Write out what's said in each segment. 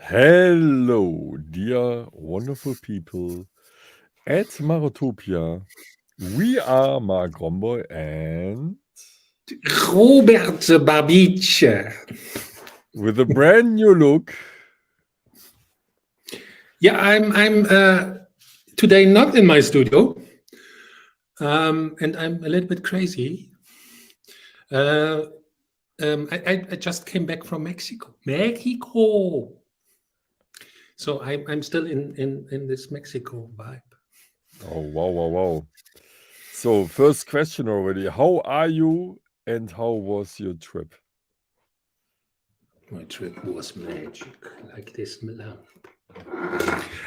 Hello, dear wonderful people at Marotopia. We are Marc Romboy and Robert Barbice. with a brand new look. Yeah, I'm today not in my studio, and I'm a little bit crazy. I just came back from Mexico. So I'm still in this Mexico vibe. Oh, wow. So, first question already. How are you and how was your trip? My trip was magic, like this lamp.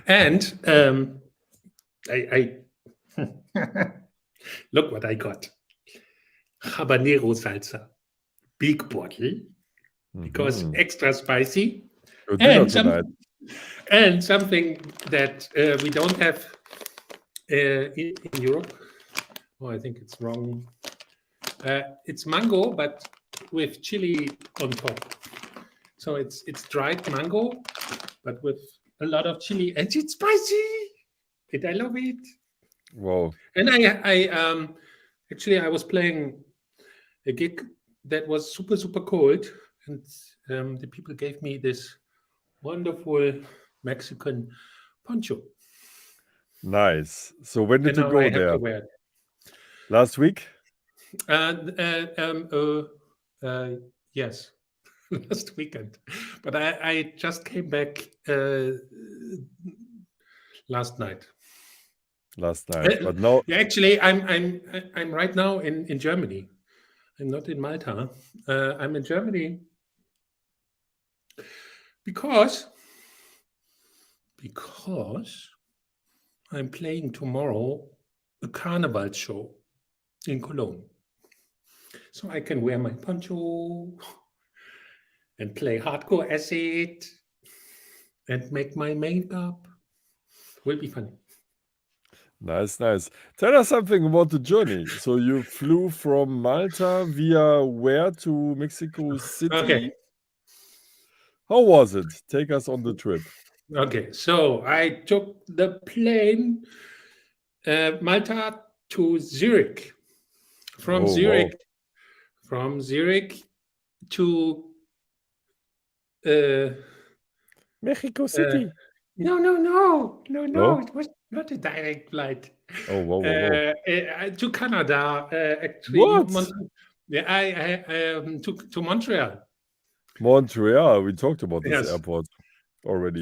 And I look what I got. Habanero salsa, big bottle, because extra spicy. Your dinner And tonight. something that we don't have in Europe. Oh, I think it's wrong. It's mango, but with chili on top. So it's dried mango, but with a lot of chili, and it's spicy. And I love it. Wow. And I actually I was playing a gig that was super cold, and the people gave me this wonderful Mexican poncho. Nice. So, when did And you now go I have there? to wear it. Last week? Yes, last weekend. But I just came back last night. Last night. But now, Yeah, actually, I'm right now in Germany. I'm not in Malta. I'm in Germany because I'm playing tomorrow a carnival show in Cologne. So I can wear my poncho and play hardcore acid and make my makeup. Will be fun. nice. Tell us something about the journey. So, you flew from Malta via where to Mexico City? Okay. How was it? Take us on the trip. Okay. So I took the plane Malta to Zurich. From Oh, wow. Zurich to Mexico City. no. No? It was not a direct flight. Oh, wow. To Canada, actually. What? Yeah, I to Montreal. Montreal. We talked about this Yes, airport already.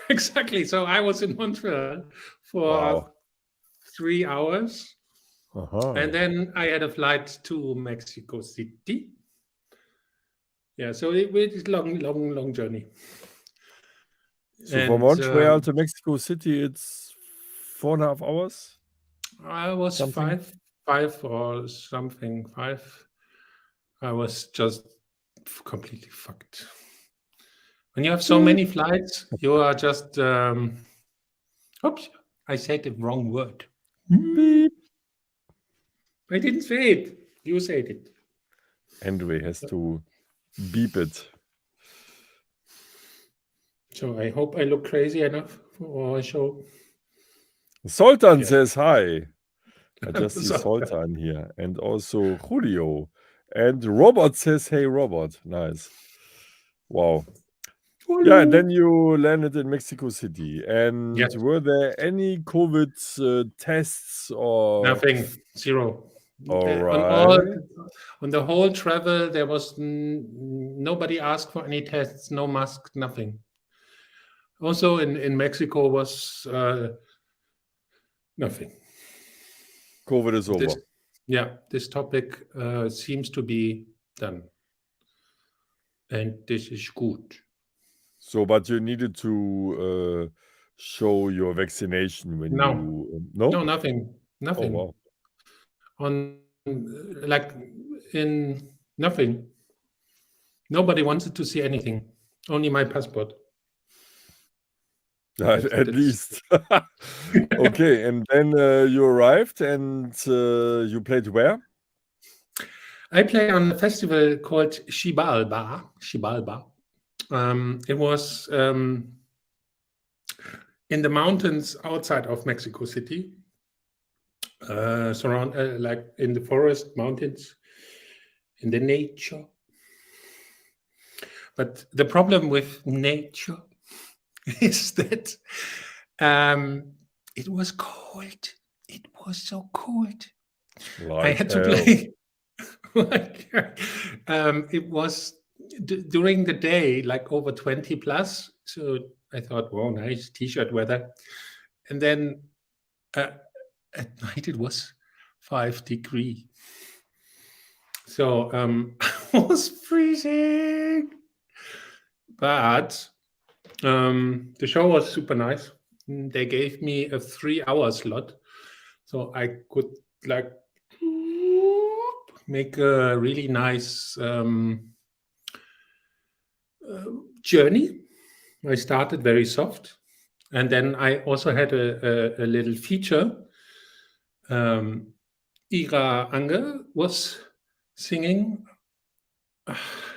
exactly. So I was in Montreal for Wow. 3 hours, Uh-huh. and then I had a flight to Mexico City. Yeah, so it was long journey. So from And Montreal to Mexico City, it's 4.5 hours? I was Something? five or something. 5. I was just completely fucked. When you have so many flights, you are just. Oops, I said the wrong word. Beep. I didn't say it. You said it. Anyway, has to beep it. So I hope I look crazy enough for our show. Sultan Yes. says hi. I just see So- Sultan here. And also Julio. And Robert says, hey, Robert. Nice. Wow. Yeah, and then you landed in Mexico City. And Yes. were there any COVID tests or? Nothing. Zero. All On the whole travel, there was nobody asked for any tests, no mask, nothing. Also in Mexico was nothing. COVID is over. This topic seems to be done. And this is good. So, but you needed to show your vaccination when you... No, nothing. Oh, wow. On like in nothing. Nobody wanted to see anything. Only my passport. At least. Okay, and then you arrived and you played where? I play on a festival called Xibalba. It was in the mountains outside of Mexico City, like in the forest, mountains, in the nature. But the problem with nature is that it was cold. It was so cold. I had to play. It was during the day, like over 20 plus. So I thought, wow, nice t-shirt weather. And then at night it was 5 degrees. So I was freezing. But the show was super nice. They gave me a 3-hour slot. So I could like make a really nice journey. I started very soft. And then I also had a little feature. Ira Anger was singing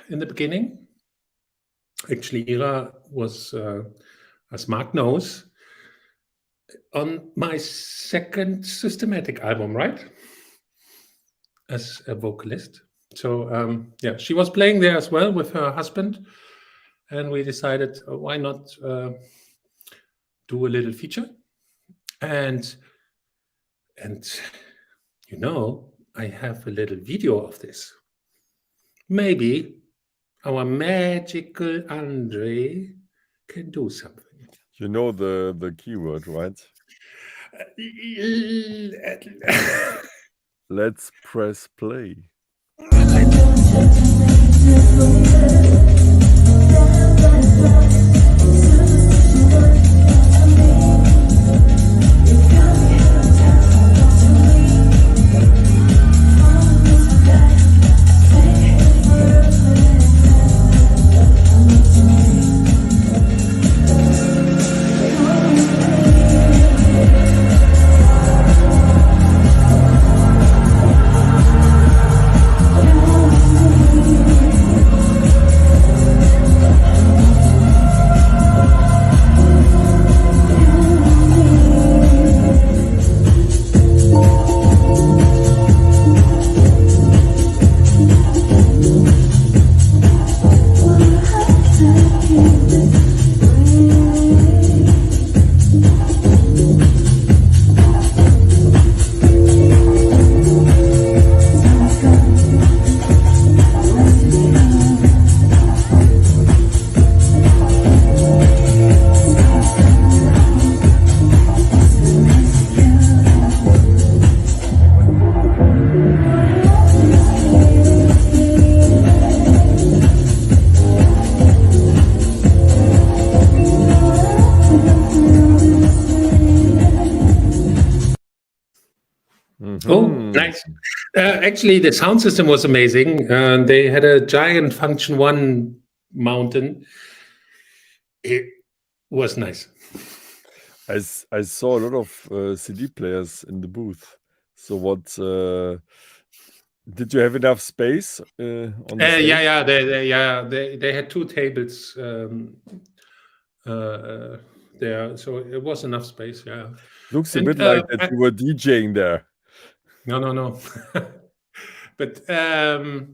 in the beginning. Actually, Ira was, as Marc knows, on my second Systematic album, right? As a vocalist. So yeah, she was playing there as well with her husband. And we decided, why not do a little feature? And you know, I have a little video of this. Maybe our magical Andre can do something. You know the keyword, right? Let's press play. Oh, nice. Actually, the sound system was amazing. They had a giant Function 1 mountain. It was nice. I saw a lot of CD players in the booth. So what did you have enough space on the stage? They had 2 tables there, so it was enough space. Yeah, looks a bit like that you were DJing there. No. But I'm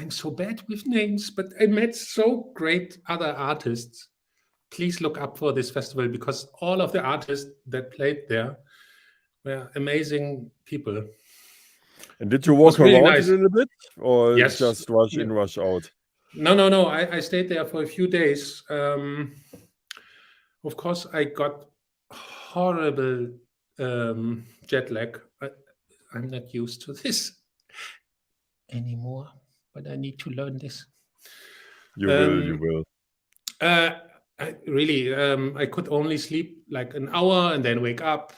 so bad with names, but I met so great other artists. Please look up for this festival because all of the artists that played there were amazing people. And did you walk around a little bit, or yes, just rush in, rush out? No. I stayed there for a few days. Of course, I got horrible jet lag. I'm not used to this anymore, but I need to learn this. You will. I could only sleep like an hour and then wake up,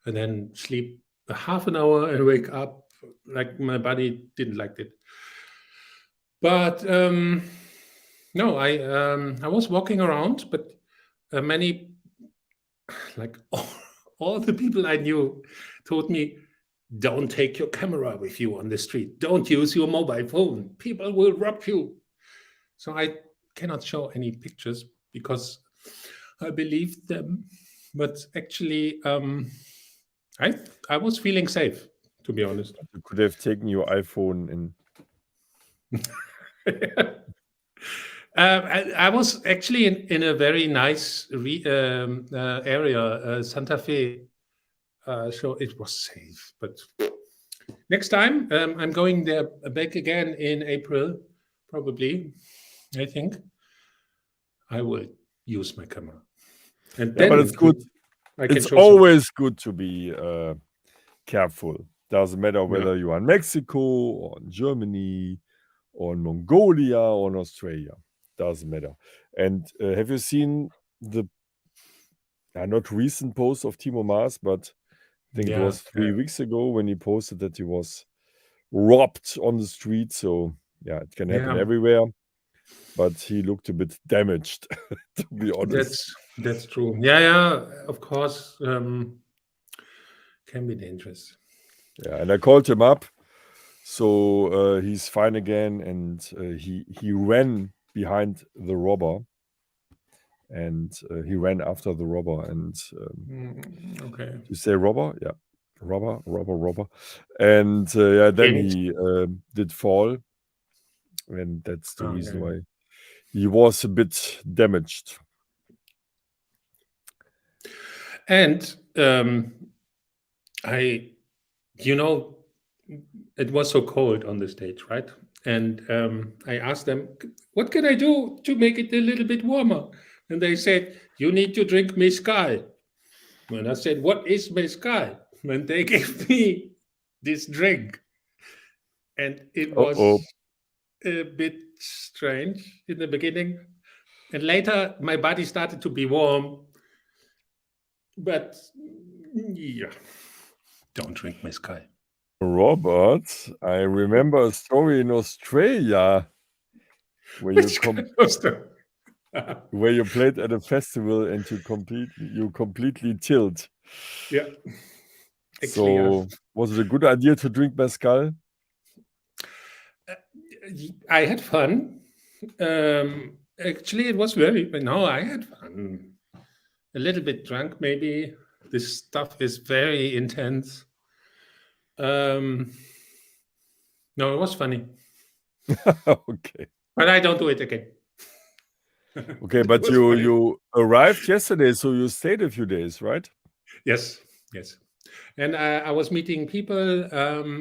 and then sleep a half an hour and wake up. Like my body didn't like it. But no, I was walking around, but many, like all the people I knew told me, don't take your camera with you on the street. Don't use your mobile phone. People will rob you. So I cannot show any pictures because I believed them. But actually, I was feeling safe, to be honest. You could have taken your iPhone and I was actually in a very nice area, Santa Fe. So it was safe. But next time, I'm going there back again in April, probably. I think I will use my camera. And yeah, but then it's good. I can It's show always good to be careful. Doesn't matter some. Yeah. whether you are in Mexico or in Germany or in Mongolia or in Australia. Doesn't matter. And have you seen the not recent post of Timo Maas, but I think it was 3 weeks ago when he posted that he was robbed on the street. So yeah, it can happen Yeah. everywhere. But he looked a bit damaged, to be honest. That's true. Yeah, of course, can be dangerous. Yeah, and I called him up. So he's fine again, and he ran behind the robber, and he ran after the robber. And Okay. you say robber? Yeah, robber. And yeah, then And he did fall, and that's the reason okay. why he was a bit damaged. And it was so cold on the stage, right? And I asked them, what can I do to make it a little bit warmer? And they said, you need to drink mezcal. And I said, what is mezcal? And they gave me this drink. And it was a bit strange in the beginning. And later, my body started to be warm. But yeah, don't drink mezcal. Robert, I remember a story in Australia where where you played at a festival and you completely chilled. Yeah. Actually, so was it a good idea to drink mezcal? I had fun. Actually, it was I had fun. A little bit drunk, maybe. This stuff is very intense. No, it was funny. Okay. But I don't do it again. Okay, but you arrived yesterday, so you stayed a few days, right? Yes. And I was meeting people.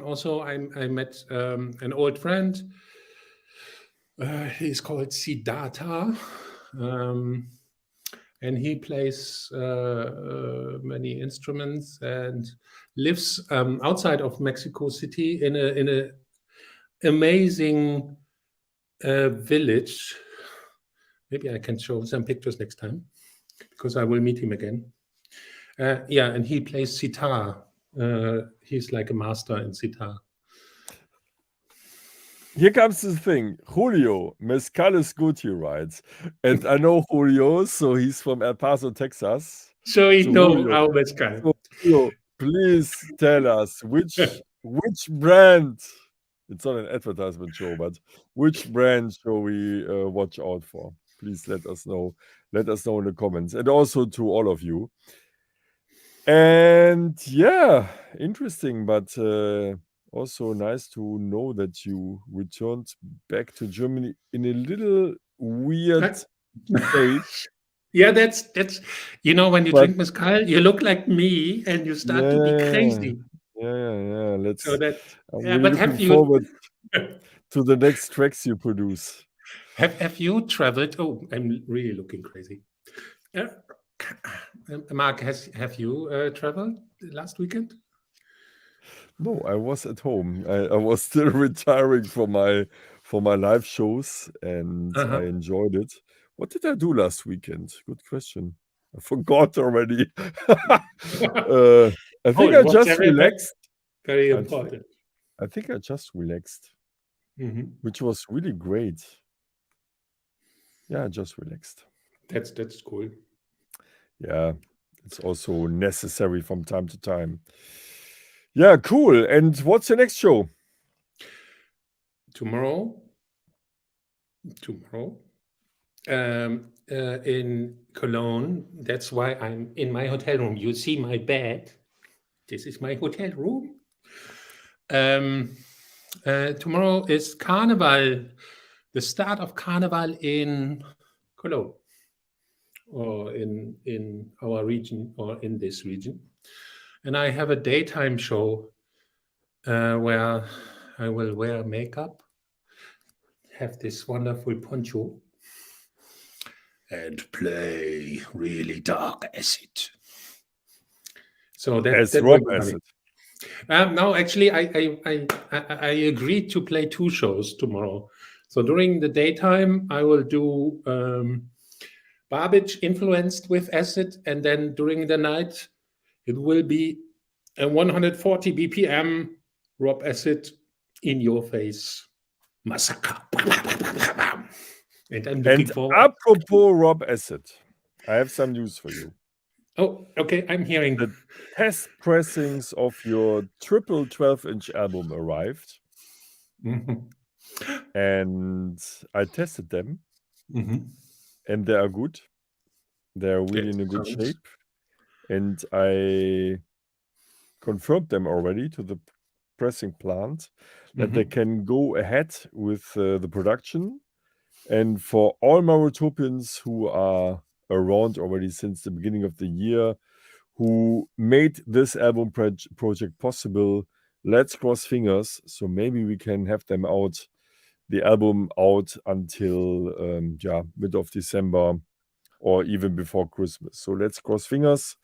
Also, I met an old friend. He's called Siddhartha. And he plays many instruments and lives outside of Mexico City in a amazing village. Maybe I can show some pictures next time because I will meet him again. And he plays sitar. He's like a master in sitar. Here comes the thing. Julio, mezcal is good, he writes. And I know Julio, so he's from El Paso, Texas. So he knows our mezcal. So Julio, please tell us which brand, it's not an advertisement show, but which brand shall we watch out for? Please let us know. Let us know in the comments. And also to all of you. And yeah, interesting, but also nice to know that you returned back to Germany in a little weird state. Yeah, that's when you drink mezcal, you look like me and you start to be crazy. Yeah. I'm really looking forward to the next tracks you produce. Have you traveled? Oh, I'm really looking crazy. Marc, have you traveled last weekend? No, I was at home. I was still retiring from my live shows, and I enjoyed it. What did I do last weekend? Good question. I forgot already. I think I just relaxed. Very important. I think I just relaxed, which was really great. Yeah, I just relaxed. That's cool. Yeah, it's also necessary from time to time. Yeah, cool. And what's your next show? Tomorrow, tomorrow in Cologne. That's why I'm in my hotel room. You see my bed. This is my hotel room. Tomorrow is Carnival, the start of Carnival in Cologne, or in our region, or in this region. And I have a daytime show where I will wear makeup, have this wonderful poncho, and play really dark acid. So As that will Rob be funny. Acid. No, actually, I agreed to play two shows tomorrow. So during the daytime, I will do Barbage influenced with acid, and then during the night, it will be a 140 BPM Rob Acid in your face massacre. And I'm looking And forward. apropos Rob Acid, I have some news for you. Oh, okay, I'm hearing. The test pressings of your triple 12-inch album arrived, Mhm. and I tested them, Mhm. and they are good. They're really in a good Sounds. shape, and I confirmed them already to the pressing plant that they Mhm. can go ahead with the production. And for all Marotopians who are around already since the beginning of the year, who made this album project possible, let's cross fingers. So maybe we can have them out, the album out until mid of December or even before Christmas. So let's cross fingers.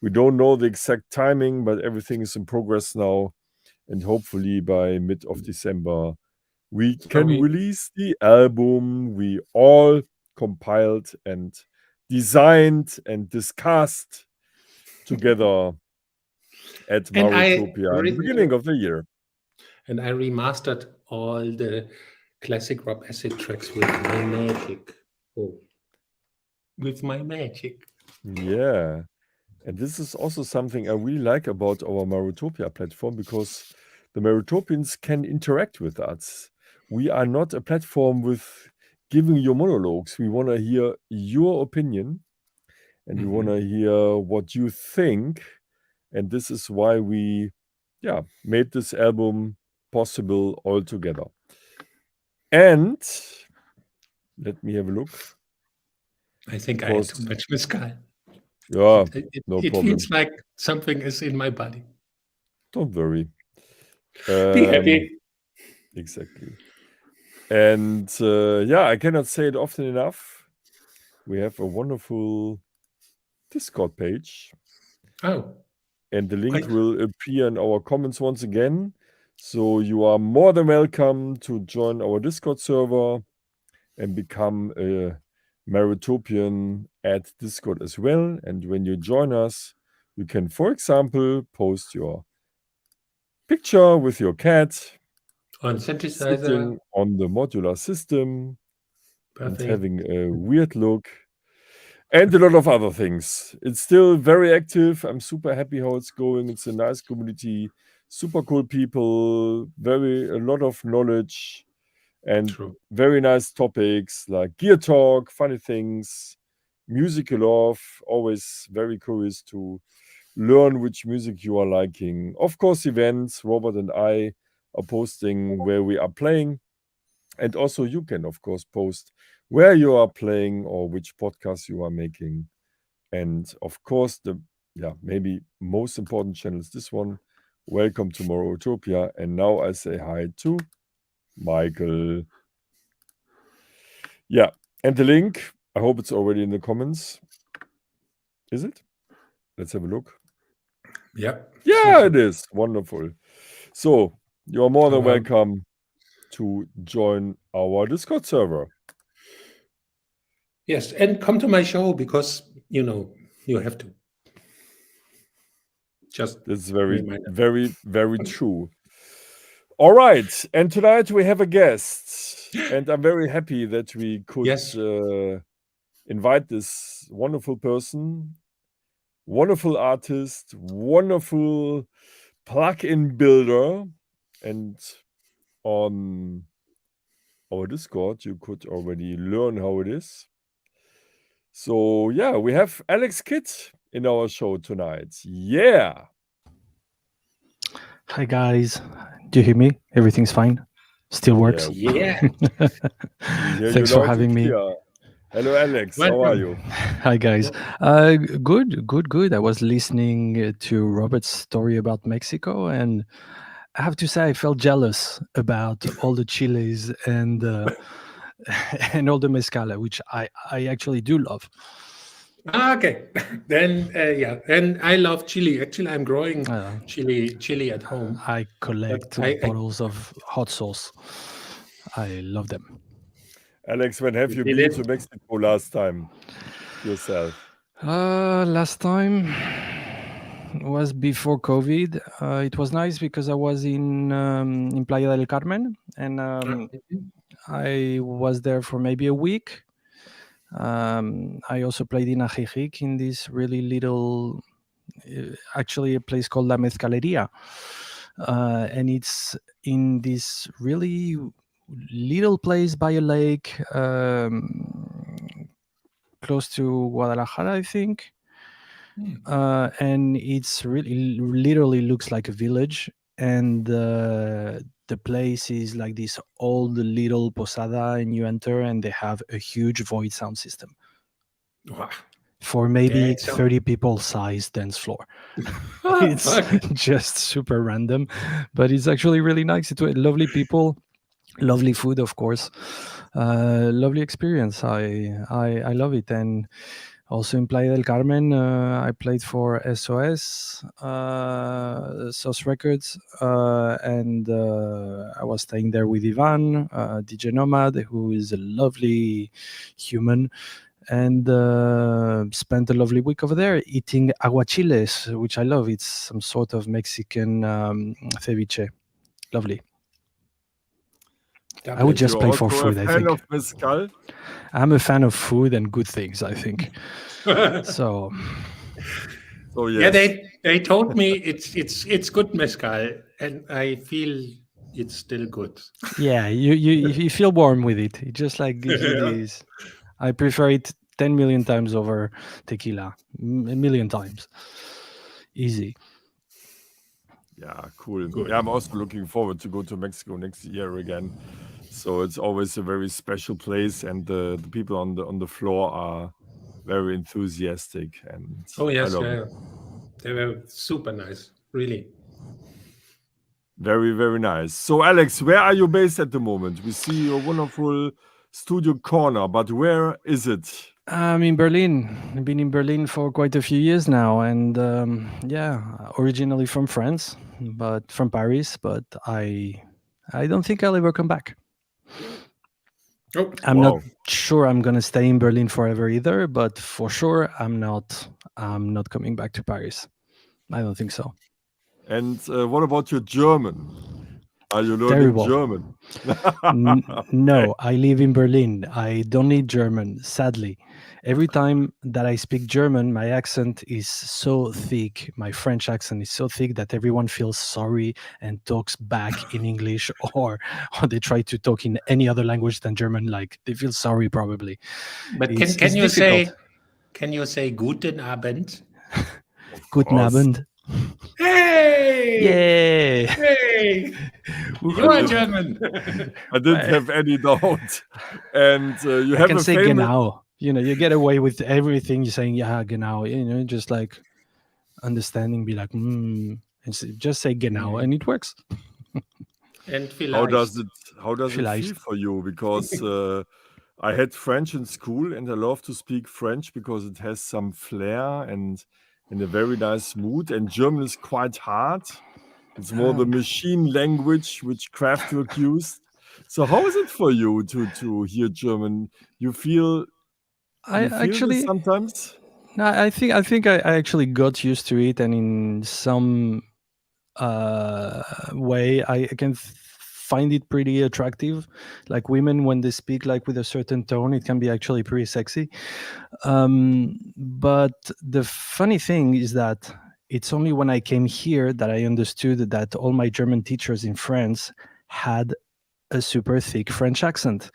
We don't know the exact timing, but everything is in progress now. And hopefully by mid of December, we So can release the album we all compiled and designed and discussed together at and I Marotopia in the beginning of the year. and I remastered all the classic Rob Acid tracks with my magic. Oh, with my magic. Yeah. And this is also something I really like about our Marotopia platform, because the Marotopians can interact with us. We are not a platform with giving you monologues. We want to hear your opinion, and we want to hear what you think. And this is why we made this album possible all together. And let me have a look. I think I had too Because much mezcal. yeah, no It problem. feels like something is in my body. Don't worry. Be happy. Exactly. And I cannot say it often enough. We have a wonderful Discord page, Oh, and the link great. will appear in our comments once again. So you are more than welcome to join our Discord server and become a Marotopian at Discord as well. And when you join us, you can, for example, post your picture with your cat On synthesizer. sitting on the modular system and Perfect. having a weird look, and a lot of other things. It's still very active. I'm super happy how it's going. It's a nice community, super cool people, a lot of knowledge, and True. very nice topics like gear talk, funny things, musical love. Always very curious to learn which music you are liking. Of course, events. Robert and I are posting where we are playing. And also, you can, of course, post where you are playing or which podcast you are making. And of course, maybe most important channel is this one. Welcome to Marotopia. And now I say hi to Michael. Yeah. And the link, I hope it's already in the comments. Is it? Let's have a look. Yeah. Yeah, it is. Wonderful. So you are more than welcome to join our Discord server. Yes, and come to my show because you have to. Just It's very, reminder. very, very true. All right. And tonight we have a guest. And I'm very happy that we could Yes. invite this wonderful person, wonderful artist, wonderful plug-in builder. And on our Discord, you could already learn how it is. So yeah, we have Alexkid in our show tonight. Yeah. Hi guys, do you hear me? Everything's fine. Still works. Yeah. We hear you Thanks for loud and having me. clear. Hello, Alex. How are you? Welcome. Hi guys. Good. I was listening to Robert's story about Mexico, and I have to say I felt jealous about all the chiles and and all the mezcala, which I actually do love. Okay. Then yeah. And I love chili. Actually, I'm growing Uh, chili at home. I But collect I bottles of hot sauce. I love them. Alex, when have you you did been to it. Mexico last time yourself? Last time was before COVID. It was nice because I was in Playa del Carmen, and Mhm. I was there for maybe a week. I also played in Ajijic in this really little, actually a place called La Mezcaleria, and it's in this really little place by a lake, close to Guadalajara, I think. Hmm. And it's really literally looks like a village, and the place is like this old little posada, and you enter and they have a huge void sound system Wow. for maybe That's so 30 people size dance floor. It's fuck. just super random, but it's actually really nice. It's lovely people, lovely food, of course. Lovely experience. I love it. And also in Playa del Carmen, I played for SOS, SOS Records, and I was staying there with Ivan, DJ Nomad, who is a lovely human, and spent a lovely week over there eating aguachiles, which I love. It's some sort of Mexican ceviche. Lovely. I would Lovely. just You're play for also a food, I fan think. of mezcal? I'm a fan of food and good things, I think. So So Yeah, yes. they told me it's good mezcal, and I feel it's still good. yeah, you feel warm with it. It just like gives you Yeah. this. I prefer it 10 million times over tequila. A million times. Easy. Yeah, cool. Good. Yeah, I'm also looking forward to go to Mexico next year again. So it's always a very special place, and the people on the floor are very enthusiastic, and Oh I yes, love it. yeah. They were super nice, really. Very, very nice. So Alex, where are you based at the moment? We see your wonderful studio corner, but where is it? I'm in Berlin. I've been in Berlin for quite a few years now, and yeah, originally from France, but from Paris. But I don't think I'll ever come back. Oh, I'm not Wow. sure I'm gonna stay in Berlin forever either, but for sure I'm not. I'm not coming back to Paris. I don't think so. And what about your German? Are you learning Terrible. German? No, I live in Berlin. I don't need German, sadly. Every time that I speak German, my accent is so thick. My French accent is so thick that everyone feels sorry and talks back in English, or they try to talk in any other language than German. Like they feel sorry, probably. but It's difficult. can you say guten Abend? Of Guten course. Abend. Hey, Yay! hey, you I are didn't German. I didn't have any doubt. And you I have can a say famous genau. You get away with everything. You're saying yeah, genau. Just like understanding, be like, just say genau, and it works. And how does vielleicht. it how does it feel Vielleicht. for you? Because I had French in school, and I love to speak French because it has some flair and in a very nice mood. And German is quite hard. It's more the machine language which Kraftwerk used. So how is it for you to hear German? You feel I you feel this actually, sometimes? I think I actually got used to it, and in some way, I can find it pretty attractive. Like women, when they speak like with a certain tone, it can be actually pretty sexy. But the funny thing is that it's only when I came here that I understood that all my German teachers in France had a super thick French accent.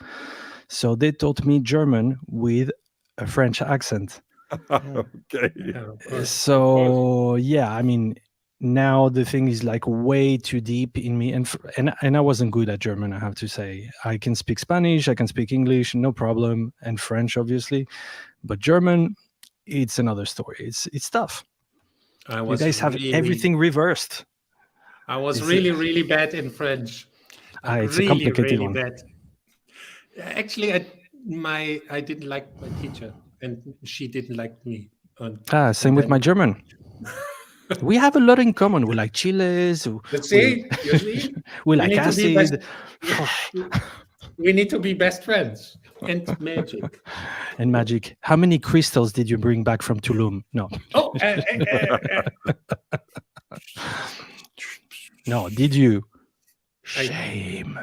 So they taught me German with a French accent. Okay. Yeah, of course. So yeah, I mean, now the thing is like way too deep in me, and I wasn't good at German. I have to say, I can speak Spanish, I can speak English, no problem, and French, obviously, but German, it's another story. It's tough. I You was guys have really, everything reversed. I was It's really, really bad in French. Like it's a really, complicated really one. bad. Actually, I didn't like my teacher, and she didn't like me. Same with my German. We have a lot in common. We like chiles. Let's see. You see, We like need to be best. acid We need to be best friends and magic. and magic. How many crystals did you bring back from Tulum? No. Oh, No, did you? Shame.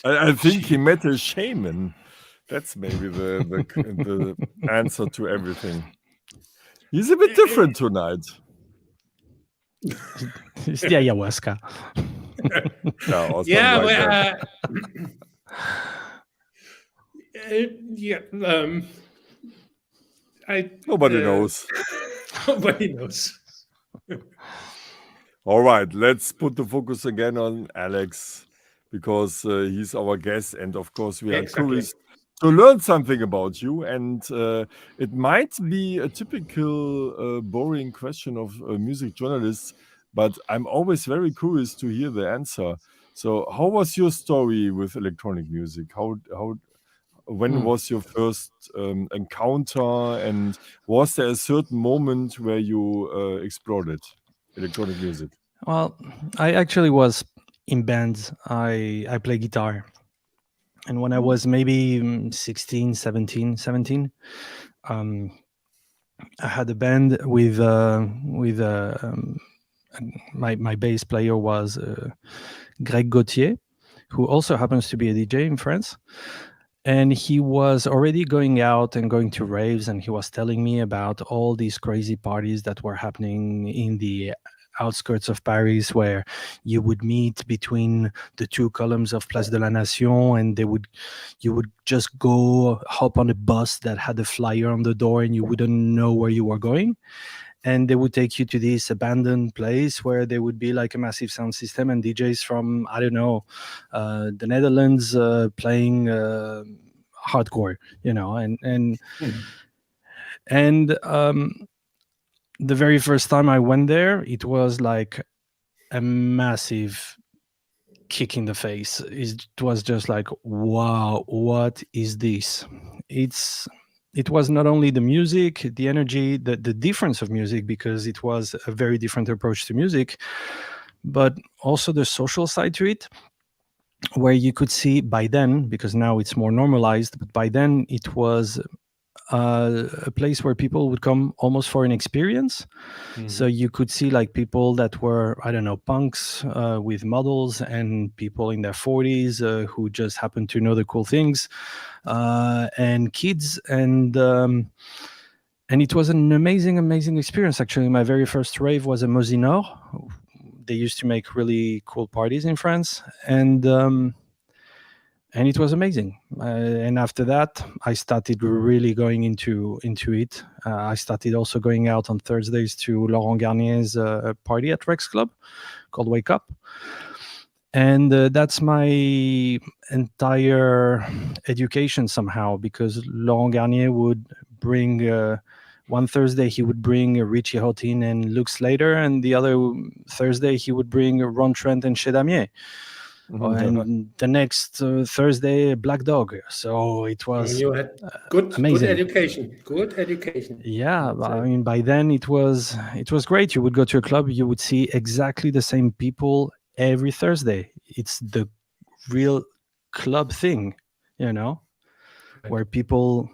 I think he met a shaman. That's maybe the answer to everything. He's a bit different tonight. It's the ayahuasca. No, or something yeah, like that. Yeah. Nobody knows. Nobody knows. All right, let's put the focus again on Alex, because he's our guest, and of course we are Exactly. curious to learn something about you. And it might be a typical boring question of music journalists, but I'm always very curious to hear the answer. So, how was your story with electronic music? When was your first encounter, and was there a certain moment where you explored it, electronic music? Well, I actually was in bands. I play guitar. And when I was maybe 16, 17, I had a band with my bass player was Greg Gauthier, who also happens to be a DJ in France. And he was already going out and going to raves, and he was telling me about all these crazy parties that were happening in the outskirts of Paris, where you would meet between the two columns of Place de la Nation, and you would just go hop on a bus that had a flyer on the door, and you wouldn't know where you were going. And they would take you to this abandoned place where there would be like a massive sound system and DJs from, I don't know, the Netherlands playing hardcore, and the very first time I went there, it was like a massive kick in the face. It was just like, wow, what is this? It was not only the music, the energy, the difference of music, because it was a very different approach to music, but also the social side to it, where you could see by then, because now it's more normalized, but by then it was a place where people would come almost for an experience. So you could see like people that were, I don't know, punks with models, and people in their 40s who just happened to know the cool things, and kids, and it was an amazing experience. Actually, my very first rave was a Mosinor. They used to make really cool parties in France, and it was amazing. And after that, I started really going into it. I started also going out on Thursdays to Laurent Garnier's party at Rex Club called Wake Up. And that's my entire education somehow, because Laurent Garnier would bring one Thursday he would bring Richie Houghton and Luke Slater, and the other Thursday he would bring Ron Trent and Chez Damier. And the next Thursday, Black Dog. So it was you had good amazing. Good education. Yeah, I mean, by then it was great. You would go to a club, you would see exactly the same people every Thursday. It's the real club thing, where people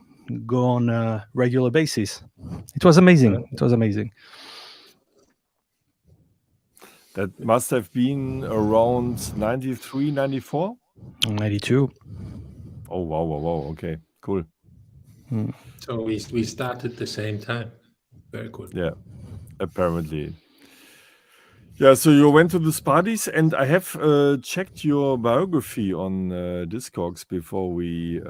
go on a regular basis. It was amazing. It was amazing. That must have been around 93, 94? 92. Oh, wow. Okay, cool. So we started the same time. Very good. Yeah, apparently. Yeah, so you went to these parties, and I have checked your biography on Discogs before we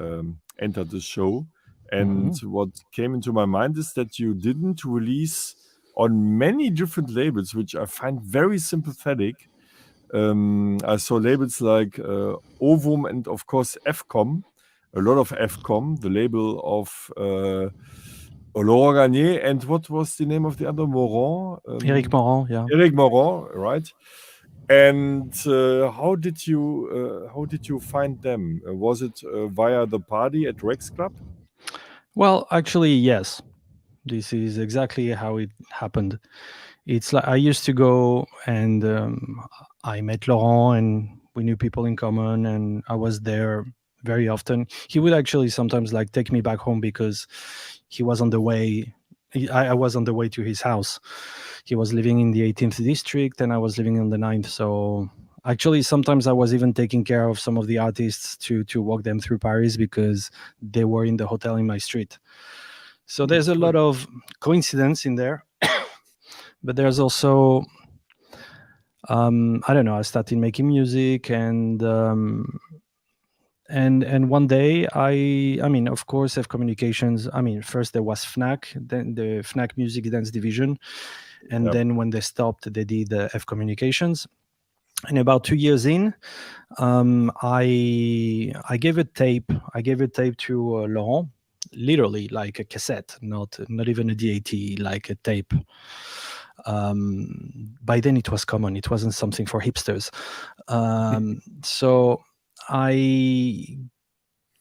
entered the show. And what came into my mind is that you didn't release on many different labels, which I find very sympathetic. I saw labels like Ovum and, of course, FCOM, a lot of FCOM, the label of Laurent Garnier. And what was the name of the other? Moran? Eric Morand, yeah. Eric Moran, right? And how did you find them? Was it via the party at Rex Club? Well, actually, yes. This is exactly how it happened. It's like I used to go and I met Laurent and we knew people in common and I was there very often. He would actually sometimes like take me back home because he was on the way. I was on the way to his house. He was living in the 18th district and I was living in the 9th. So actually, sometimes I was even taking care of some of the artists to walk them through Paris because they were in the hotel in my street. So there's a lot of coincidence in there. But there's also I don't know, I started making music and one day I mean, of course, F Communications, I mean, first there was Fnac, then the Fnac Music Dance Division, and then when they stopped they did F Communications. And about 2 years in, I gave a tape to Laurent, literally like a cassette, not even a DAT, like a tape. By then it was common, it wasn't something for hipsters. So I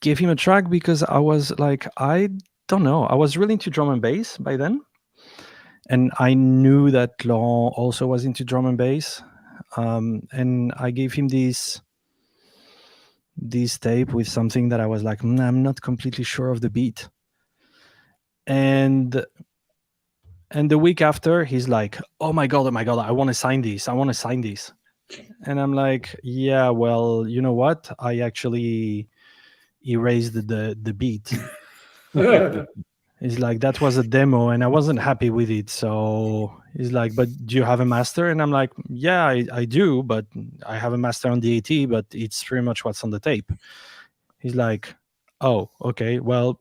gave him a track because I was like, I don't know, I was really into drum and bass by then, and I knew that Laurent also was into drum and bass. And I gave him this tape with something that I was like, I'm not completely sure of the beat. And the week after, he's like, oh my god, I want to sign this. And I'm like, yeah, well, you know what? I actually erased the beat. He's like, that was a demo and I wasn't happy with it. So he's like, but do you have a master? And I'm like, yeah, I do, but I have a master on DAT, but it's pretty much what's on the tape. He's like, oh, okay, well,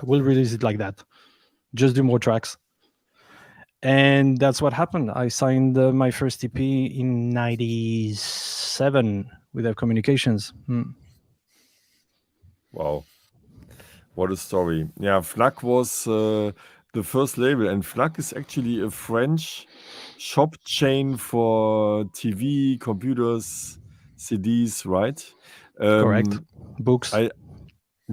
we'll release it like that. Just do more tracks. And that's what happened. I signed my first EP in 97 with F Communications. Wow. What a story. Yeah, Fnac was the first label, and Fnac is actually a French shop chain for TV, computers, CDs, right? Correct. Books.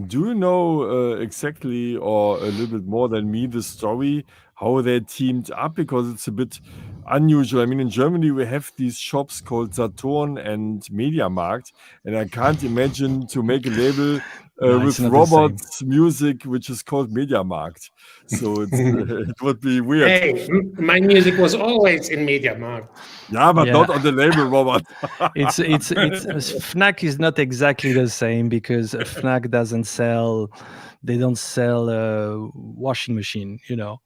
Do you know exactly, or a little bit more than me, the story, how they teamed up? Because it's a bit unusual. I mean, in Germany, we have these shops called Saturn and Mediamarkt, and I can't imagine to make a label with Robert's music, which is called Mediamarkt. So it's, it would be weird. Hey, my music was always in Mediamarkt. Yeah, but not on the label, Robert. it's Fnac is not exactly the same because Fnac doesn't sell. They don't sell a washing machine. You know,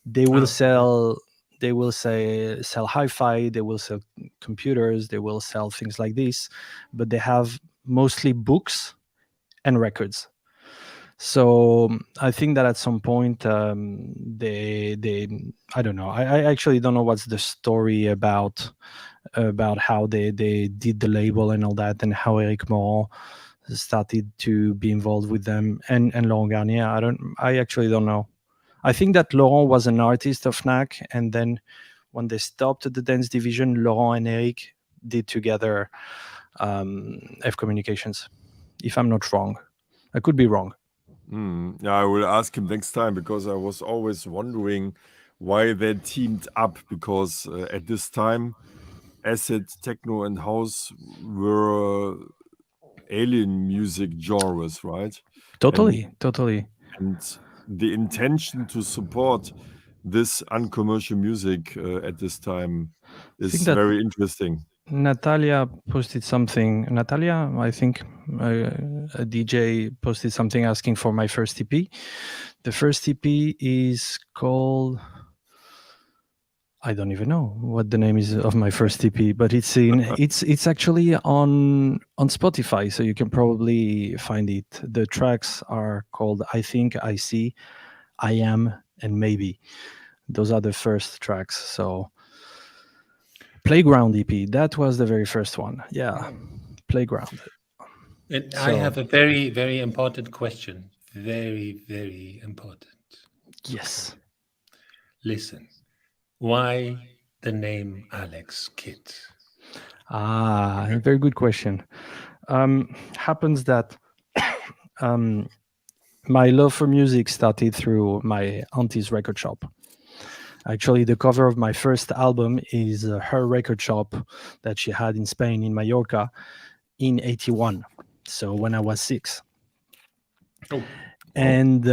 they will sell. They will sell hi-fi. They will sell computers. They will sell things like this, but they have mostly books and records. So I think that at some point they I don't know. I actually don't know what's the story about how they did the label and all that, and how Eric Morand started to be involved with them, and Laurent Garnier. I actually don't know. I think that Laurent was an artist of Fnac, and then when they stopped the dance division, Laurent and Eric did together F Communications, if I'm not wrong. I could be wrong. Yeah, I will ask him next time, because I was always wondering why they teamed up, because at this time acid, techno and house were alien music genres, right? Totally. And the intention to support this uncommercial music at this time is very interesting. Natalia posted something. Natalia, I think, a DJ posted something asking for my first EP. The first EP is called I don't even know what the name is of my first EP, but it's actually on Spotify, so you can probably find it. The tracks are called I Think, I See, I Am, and Maybe. Those are the first tracks. So Playground EP, that was the very first one. Yeah, Playground. And I So have a very, very important question. Very, very important. yes. Listen, why the name Alexkid? Very good question. Happens that um, my love for music started through my auntie's record shop. Actually, the cover of my first album is her record shop that she had in Spain, in Mallorca, in '81. So when I was 6, Oh, and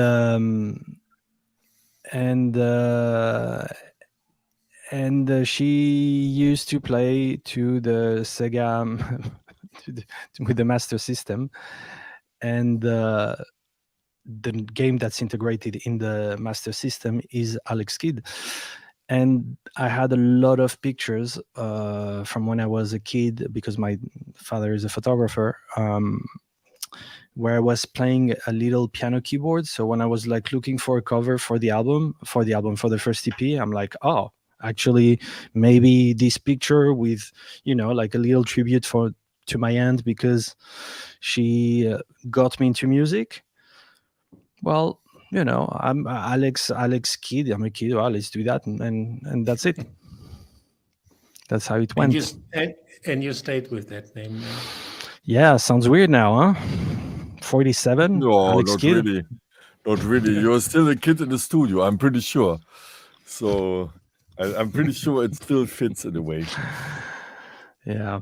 and uh, she used to play to the Sega with the Master System, and the game that's integrated in the Master System is Alexkid. And I had a lot of pictures from when I was a kid, because my father is a photographer, where I was playing a little piano keyboard. So when I was like looking for a cover for the first EP, I'm like, oh, actually, maybe this picture with, like a little tribute to my aunt, because she got me into music. Well, I'm Alex Kid. I'm a kid. Well, let's do that, and that's it. That's how it and went. and you stayed with that name now. Yeah, sounds weird now, huh? 47, No, Alex not Kid. really. Not really. You're still a kid in the studio, I'm pretty sure. So I'm pretty sure it still fits in a way. Yeah.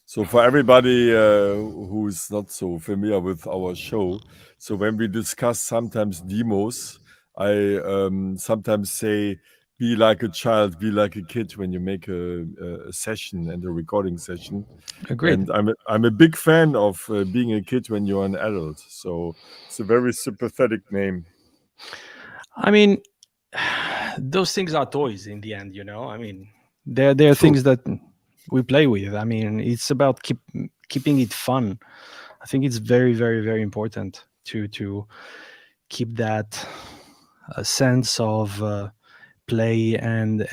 So for everybody who's not so familiar with our show, so when we discuss sometimes demos, I sometimes say, be like a child, be like a kid when you make a session and a recording session. Agreed. And I'm a big fan of being a kid when you're an adult. So it's a very sympathetic name. I mean, those things are toys in the end, I mean, they're True. things that we play with. I mean, it's about keeping it fun. I think it's very, very, very important to keep that sense of play, and it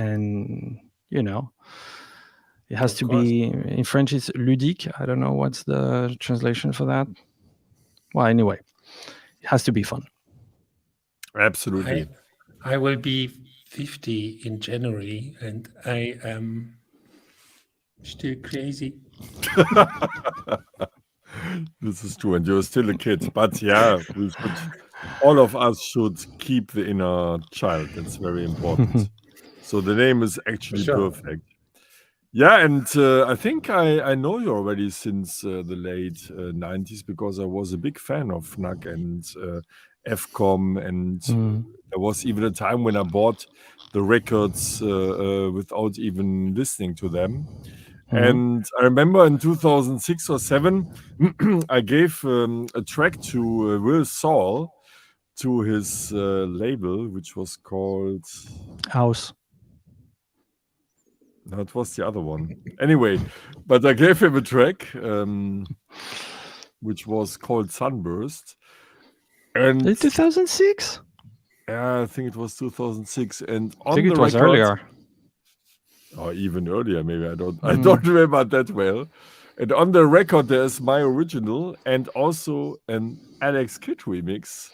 has Of to course. be, in French it's ludique. I don't know what's the translation for that. Well, anyway, it has to be fun. Absolutely. I will be 50 in January, and I am still crazy. This is true, and you're still a kid. But yeah, all of us should keep the inner child. That's very important. So the name is For actually sure. perfect. Yeah, and I think I know you already since the late 90s, because I was a big fan of Knack and FCOM, and there was even a time when I bought the records without even listening to them. And I remember in 2006 or 7, I gave a track to Will Saul, to his label, which was called... House. No, it was the other one. Anyway, but I gave him a track, which was called Sunburst. And 2006? yeah, I think it was 2006. And I think on it the was record, earlier. or even earlier, maybe I don't remember that well. And on the record, there's my original and also an Alexkid remix.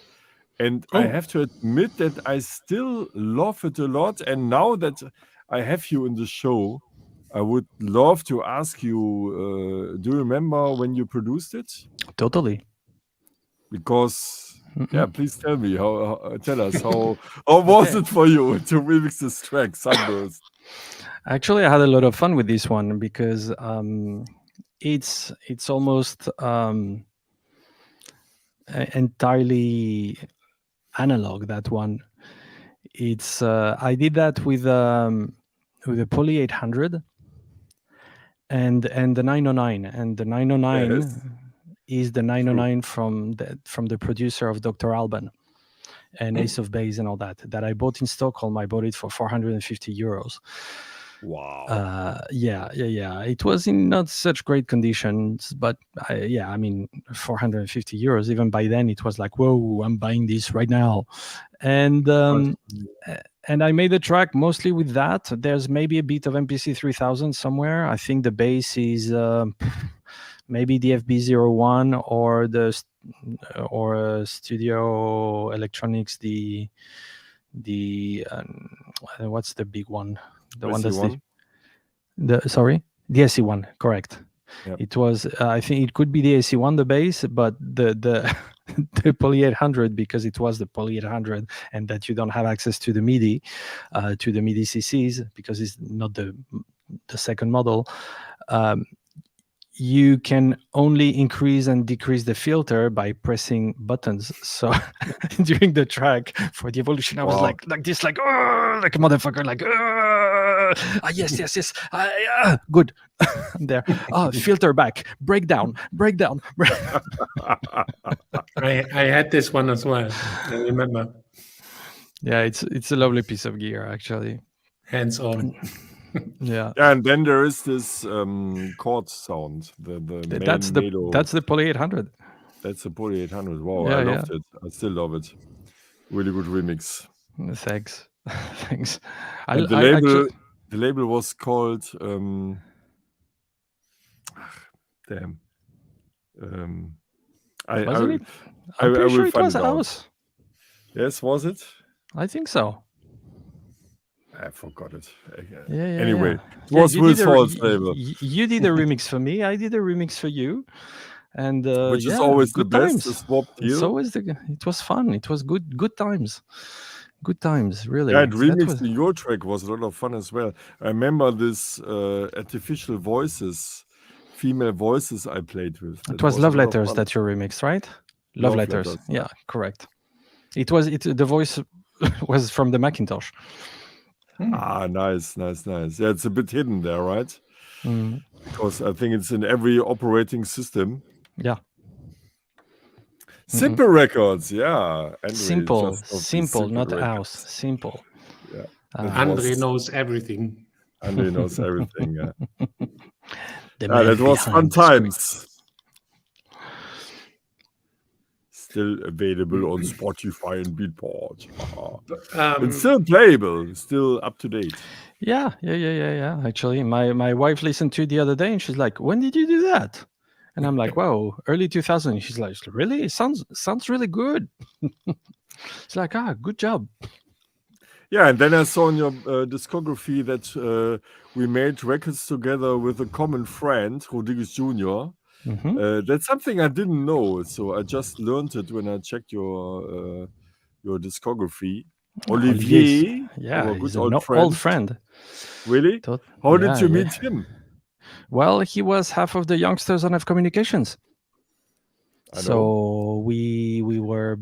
And I have to admit that I still love it a lot. And now that I have you in the show, I would love to ask you, do you remember when you produced it? Totally. Because, yeah, please tell me, tell us, how was it for you to remix this track, Sunburst? Actually, I had a lot of fun with this one, because it's almost entirely analog, that one. It's I did that with a Poly 800 and the 909, and the 909 Yes, is the true. 909 from the producer of Dr. Alban. and Ace of Base and all that I bought in Stockholm. I bought it for 450 euros. Wow. Yeah. It was in not such great conditions, but I mean, 450 euros. Even by then, it was like, whoa, I'm buying this right now. And I made the track mostly with that. There's maybe a bit of MPC 3000 somewhere. I think the bass is maybe the FB01 or Studio Electronics. The what's the big one? The one that's SE1? the SE1, correct. Yep. It was I think it could be the SE1, the bass, but the the Poly 800, because it was the Poly 800, and that you don't have access to the MIDI CCs because it's not the second model. You can only increase and decrease the filter by pressing buttons. So during the track for the Evolution, I was like this, like a motherfucker, like yes, good. There, filter back, breakdown. I had this one as well. I remember. Yeah, it's a lovely piece of gear, actually. Hands on. Yeah. And then there is this chord sound. That's the Poly 800. That's the Poly 800. Wow, Yeah, I loved it. I still love it. Really good remix. Thanks. Thanks. And the label was called damn. Wasn't it? I'm pretty sure it was ours. Yes, was it? I think so. I forgot it. Yeah. Anyway, it was Will's Falls label. You did a remix for me. I did a remix for you, and which is always the best. The swap deal. It's always it was fun. It was good times. Good times, really. Yeah, and remixing your track was a lot of fun as well. I remember this artificial voices, female voices I played with. It was Love Letters that you remixed, right? Love Letters. Yeah, correct. It was the voice was from the Macintosh. Nice. Yeah, it's a bit hidden there, right? Because I think it's in every operating system. Yeah. Simple Records, yeah. Simple, not house. Simple. Yeah. Andre knows everything. Andre knows everything, yeah. That was fun times. Still available on Spotify and Beatport. It's still playable, still up to date. Yeah. Actually, my wife listened to it the other day and she's like, "When did you do that?" And I'm like, "Wow, early 2000." She's like, "Really? It sounds really good." It's like, good job. Yeah, and then I saw in your discography that we made records together with a common friend, Rodriguez Jr. That's something I didn't know, so I just learned it when I checked your discography. Olivier, he's an old friend. Really? How did you meet him? Well, he was half of the youngsters on F Communications. So we were,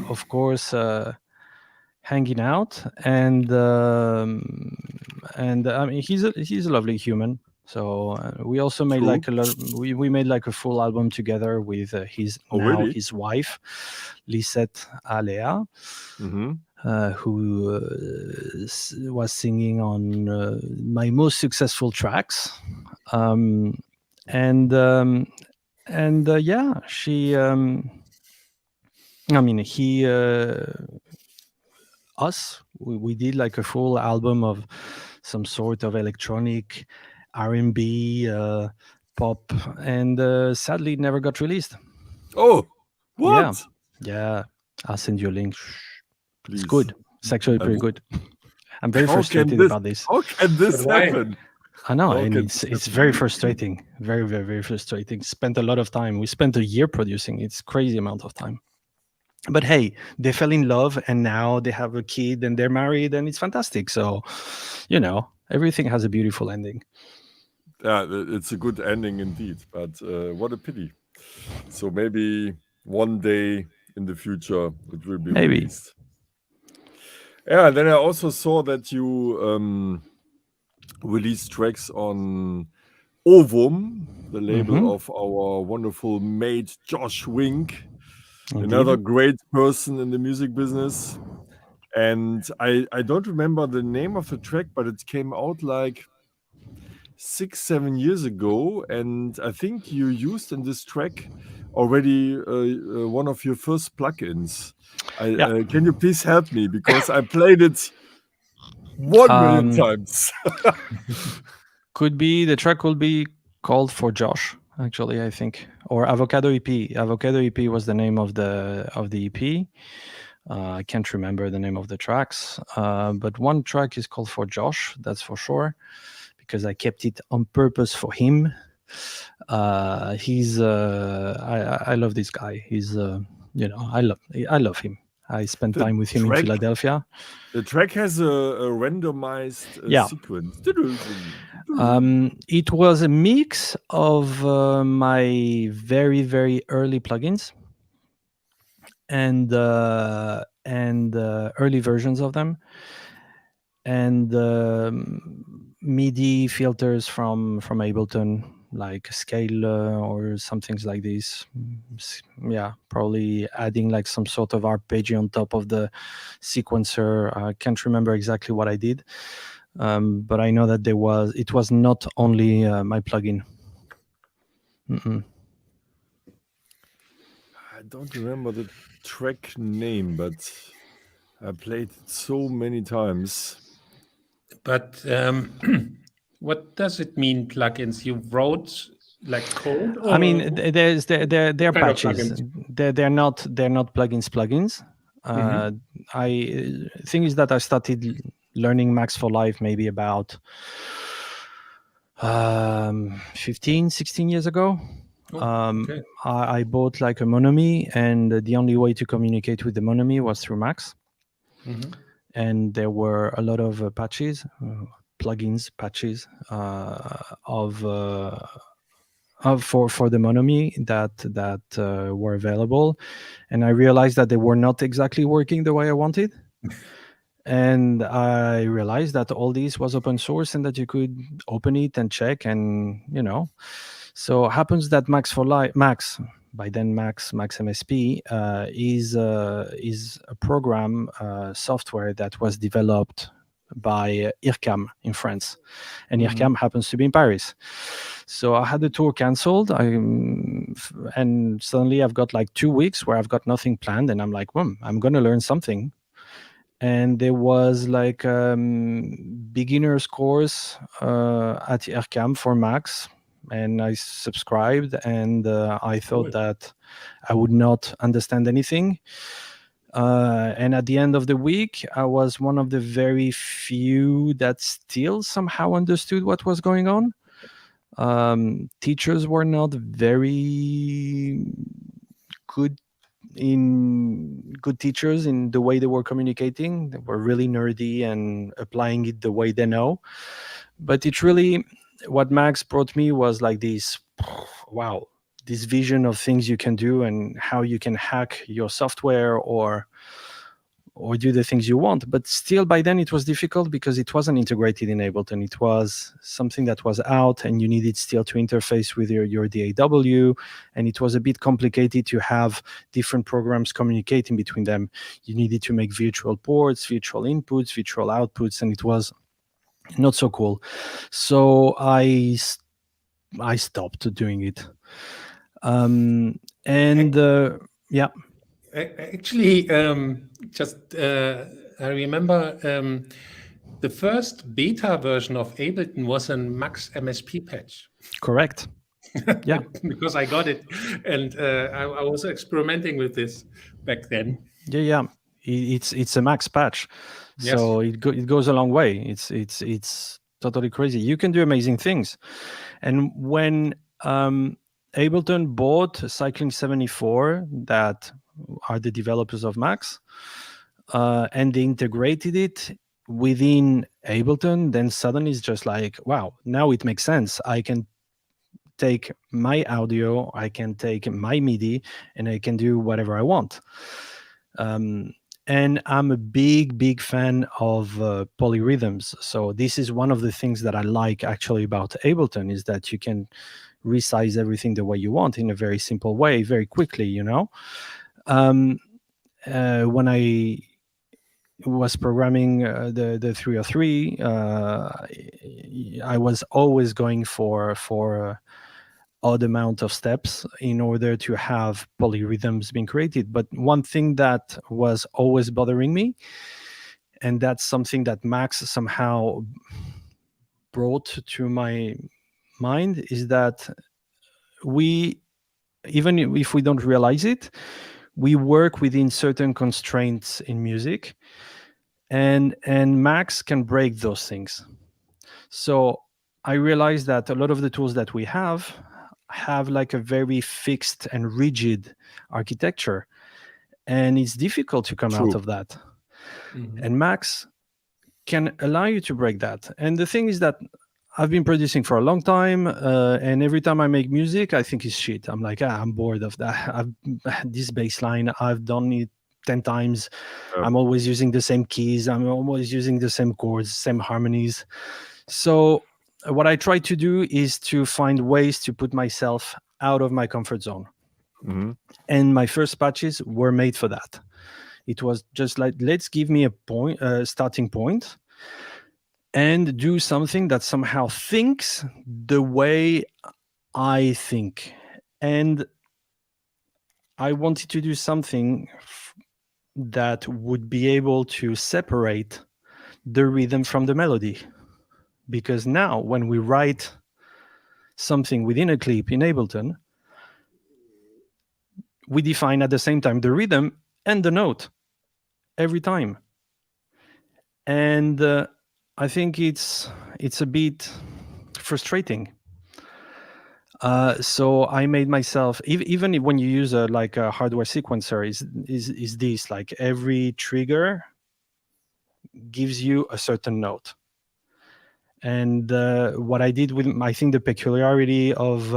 of course, hanging out, and I mean, he's a lovely human. So we also made we made like a full album together with his wife, Lisette Alea, who was singing on my most successful tracks, she. I mean, we did like a full album of some sort of electronic R&B, pop, and sadly it never got released. Oh, what? Yeah. I'll send you a link. Please. It's good. It's actually pretty good. I'm very frustrated about this. How can this happen? I know, and it's very frustrating. Very, very, very frustrating. Spent a lot of time. We spent a year producing. It's crazy amount of time. But hey, they fell in love and now they have a kid and they're married and it's fantastic. So, everything has a beautiful ending. Yeah, it's a good ending indeed. But what a pity. So maybe one day in the future it will be released. Yeah, then I also saw that you released tracks on Ovum, the label of our wonderful mate Josh Wink. another Indeed. great person in the music business. And I don't remember the name of the track, but it came out like 6-7 years ago, and I think you used in this track already one of your first plugins. Yeah. Can you please help me, because I played it 1 million times. Could be the track will be called For Josh, actually, I think, or Avocado EP. Avocado EP was the name of the EP. I can't remember the name of the tracks, but one track is called For Josh, that's for sure, because I kept it on purpose for him. He's I love this guy. He's I love him. I spent The time with him in track- Philadelphia. The track has a randomized Yeah. sequence. It was a mix of my very, very early plugins and early versions of them, and MIDI filters from Ableton, like scale or some things like this. Yeah, probably adding like some sort of arpeggio on top of the sequencer. I can't remember exactly what I did, but I know that it was not only my plugin. Mm-mm. I don't remember the track name, but I played it so many times. But what does it mean, plugins? You wrote like code? Or I mean, they're what kind of patches. plugins? They're not plugins. Thing is that I started learning Max for Live maybe about 15, 16 years ago. Okay. I bought like a Monomy, and the only way to communicate with the Monomy was through Max. Mhm. And there were a lot of patches, plugins, patches for the Monomy that were available, and I realized that they were not exactly working the way I wanted. And I realized that all this was open source and that you could open it and check, and so it happens that Max by then Max MSP is a program software that was developed by IRCAM in France, and IRCAM happens to be in Paris. So I had the tour canceled. And suddenly I've got like 2 weeks where I've got nothing planned, and I'm like, I'm going to learn something. And there was like beginner's course at IRCAM for Max, and I subscribed, and I thought that I would not understand anything. And at the end of the week, I was one of the very few that still somehow understood what was going on. Teachers were not very good teachers in the way they were communicating. They were really nerdy and applying it the way they know. But it's really what Max brought me was like this, wow, this vision of things you can do and how you can hack your software or do the things you want. But still, by then it was difficult because it wasn't integrated in Ableton. It was something that was out, and you needed still to interface with your DAW, and it was a bit complicated to have different programs communicating between them. You needed to make virtual ports, virtual inputs, virtual outputs, and it was not so cool. So I stopped doing it. Yeah. Actually, I remember the first beta version of Ableton was a Max MSP patch. Correct. Yeah. Because I got it, and I was experimenting with this back then. Yeah. It's a Max patch, so it goes a long way. It's totally crazy. You can do amazing things, and when Ableton bought Cycling 74, that are the developers of Max, and they integrated it within Ableton, then suddenly it's just like, wow, now it makes sense. I can take my audio, I can take my MIDI, and I can do whatever I want. And I'm a big fan of polyrhythms. So this is one of the things that I like actually about Ableton, is that you can resize everything the way you want in a very simple way, very quickly, When I was programming the 303, I was always going for odd amount of steps in order to have polyrhythms being created. But one thing that was always bothering me, and that's something that Max somehow brought to my mind, is that we, even if we don't realize it, we work within certain constraints in music, and Max can break those things. So I realized that a lot of the tools that we have like a very fixed and rigid architecture, and it's difficult to come out True. of that. Mhm. And Max can allow you to break that. And the thing is that I've been producing for a long time, and every time I make music, I think it's shit. I'm like, I'm bored of that. This bass line, I've done it 10 times. Yeah. I'm always using the same keys. I'm always using the same chords, same harmonies. So what I try to do is to find ways to put myself out of my comfort zone. Mhm. And my first patches were made for that. It was just like, let's give me a starting point, and do something that somehow thinks the way I think. And I wanted to do something that would be able to separate the rhythm from the melody. Because now, when we write something within a clip in Ableton, we define at the same time the rhythm and the note every time. And I think it's a bit frustrating. So I made myself, even when you use a hardware sequencer, is this like every trigger gives you a certain note. And what I did with, I think the peculiarity of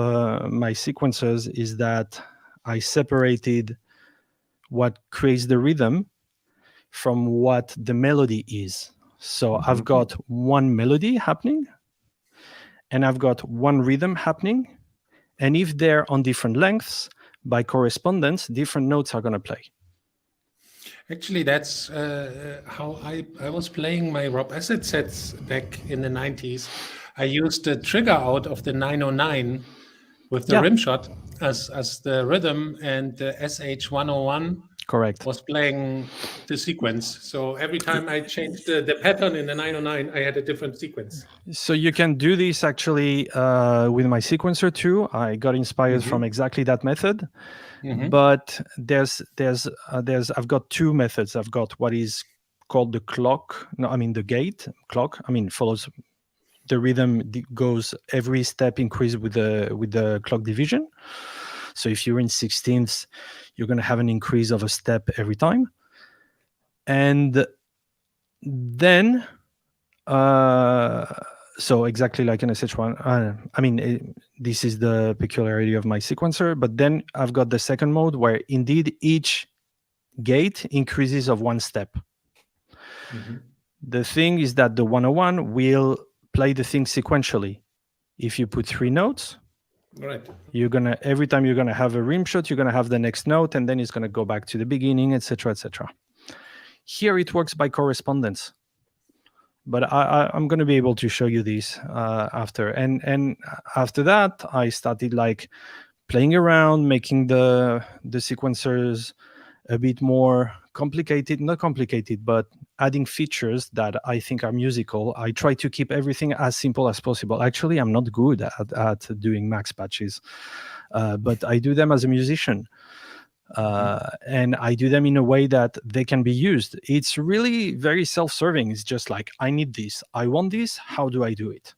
my sequencers is that I separated what creates the rhythm from what the melody is. So I've got one melody happening, and I've got one rhythm happening. And if they're on different lengths, by correspondence, different notes are going to play. Actually, that's how I was playing my Rob Asset sets back in the 90s. I used the trigger out of the 909 with the Yeah. rim shot as the rhythm, and the SH101 Correct. was playing the sequence. So every time I changed the pattern in the 909, I had a different sequence. So you can do this actually with my sequencer too. I got inspired from exactly that method. But there's I've got two methods. I've got what is called the clock. No, I mean the gate clock. I mean follows the rhythm, goes every step increase with the clock division. So if you're in 16ths, you're going to have an increase of a step every time. And then so exactly like an SH1. I mean, this is the peculiarity of my sequencer. But then I've got the second mode where indeed each gate increases of one step. The thing is that the 101 will play the thing sequentially. If you put 3 notes, Right. every time you're gonna have a rim shot, you're gonna have the next note, and then it's gonna go back to the beginning, etc., etc. Here it works by correspondence. But I'm going to be able to show you this after. And after that, I started like playing around, making the sequencers a bit more complicated. Not complicated, but adding features that I think are musical. I try to keep everything as simple as possible. Actually, I'm not good at doing max patches, but I do them as a musician. And I do them in a way that they can be used. It's really very self-serving. It's just like, I need this, I want this, how do I do it?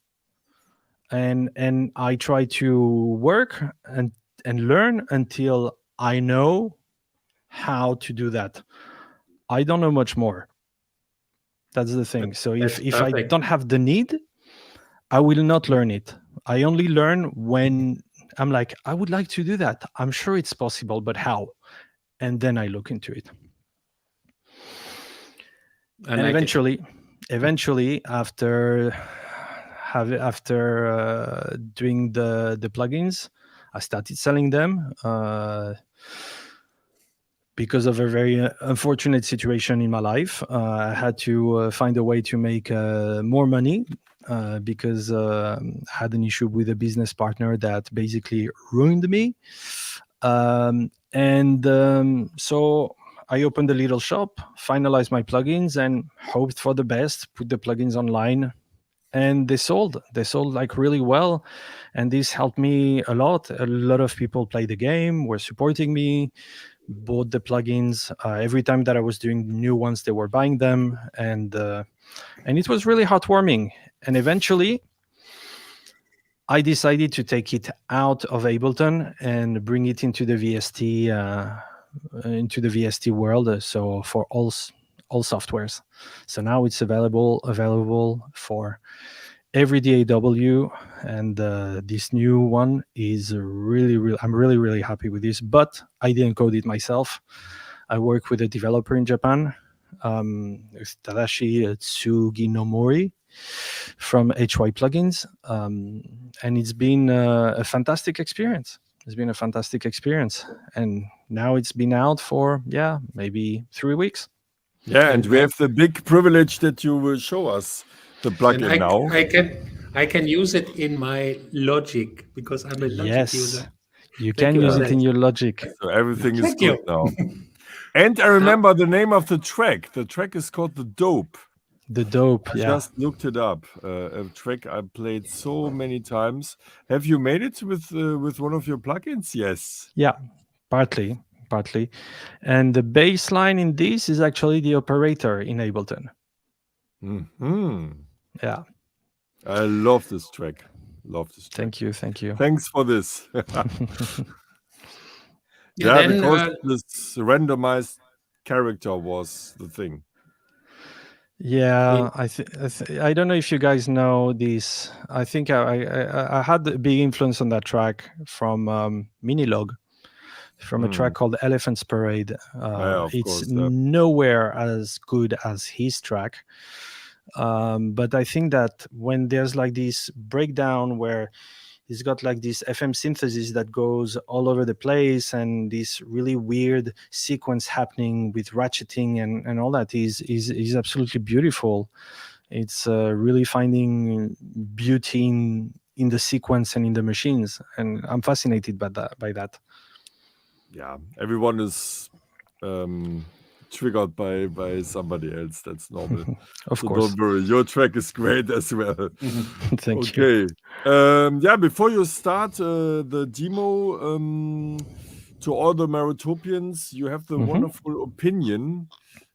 And I try to work and learn until I know how to do that. I don't know much more. That's the thing. So if I don't have the need, I will not learn it. I only learn when I'm like, I would like to do that. I'm sure it's possible, but how? And then I look into it. And like eventually, after doing the plugins, I started selling them. because of a very unfortunate situation in my life, I had to find a way to make more money because I had an issue with a business partner that basically ruined me. So I opened a little shop, finalized my plugins, and hoped for the best. Put the plugins online, and they sold. They sold like really well, and this helped me a lot. A lot of people played the game, were supporting me, bought the plugins. Every time that I was doing new ones, they were buying them, and it was really heartwarming. And eventually, I decided to take it out of Ableton and bring it into the VST world. So for all softwares. So now it's available for every DAW, and this new one is really. I'm really happy with this. But I didn't code it myself. I work with a developer in Japan, with Tadashi Tsuginomori from HY Plugins, and it's been a fantastic experience. And now it's been out for maybe 3 weeks. Yeah, and we have the big privilege that you will show us the plugin now. I can use it in my Logic because I'm a Logic user. You can use it in your Logic. So everything is good now. And I remember the name of the track. The track is called The Dope. The Dope, I just looked it up. A track I played so many times. Have you made it with one of your plugins? Yes. Yeah, partly. And the bass line in this is actually the operator in Ableton. Mm-hmm. Yeah. I love this track. Thank you. Thanks for this. Because this randomized character was the thing. Yeah, I don't know if you guys know this. I think I had a big influence on that track from Minilog, from a track called Elephant's Parade. It's nowhere as good as his track. But I think that when there's like this breakdown where he's got like this FM synthesis that goes all over the place, and this really weird sequence happening with ratcheting and all that is absolutely beautiful. It's really finding beauty in the sequence and in the machines, and I'm fascinated by that. Yeah, everyone is triggered by somebody else. That's normal. Of so course. Don't worry, your track is great as well. Thank you. Okay. Before you start the demo, to all the Marotopians, you have the wonderful opinion,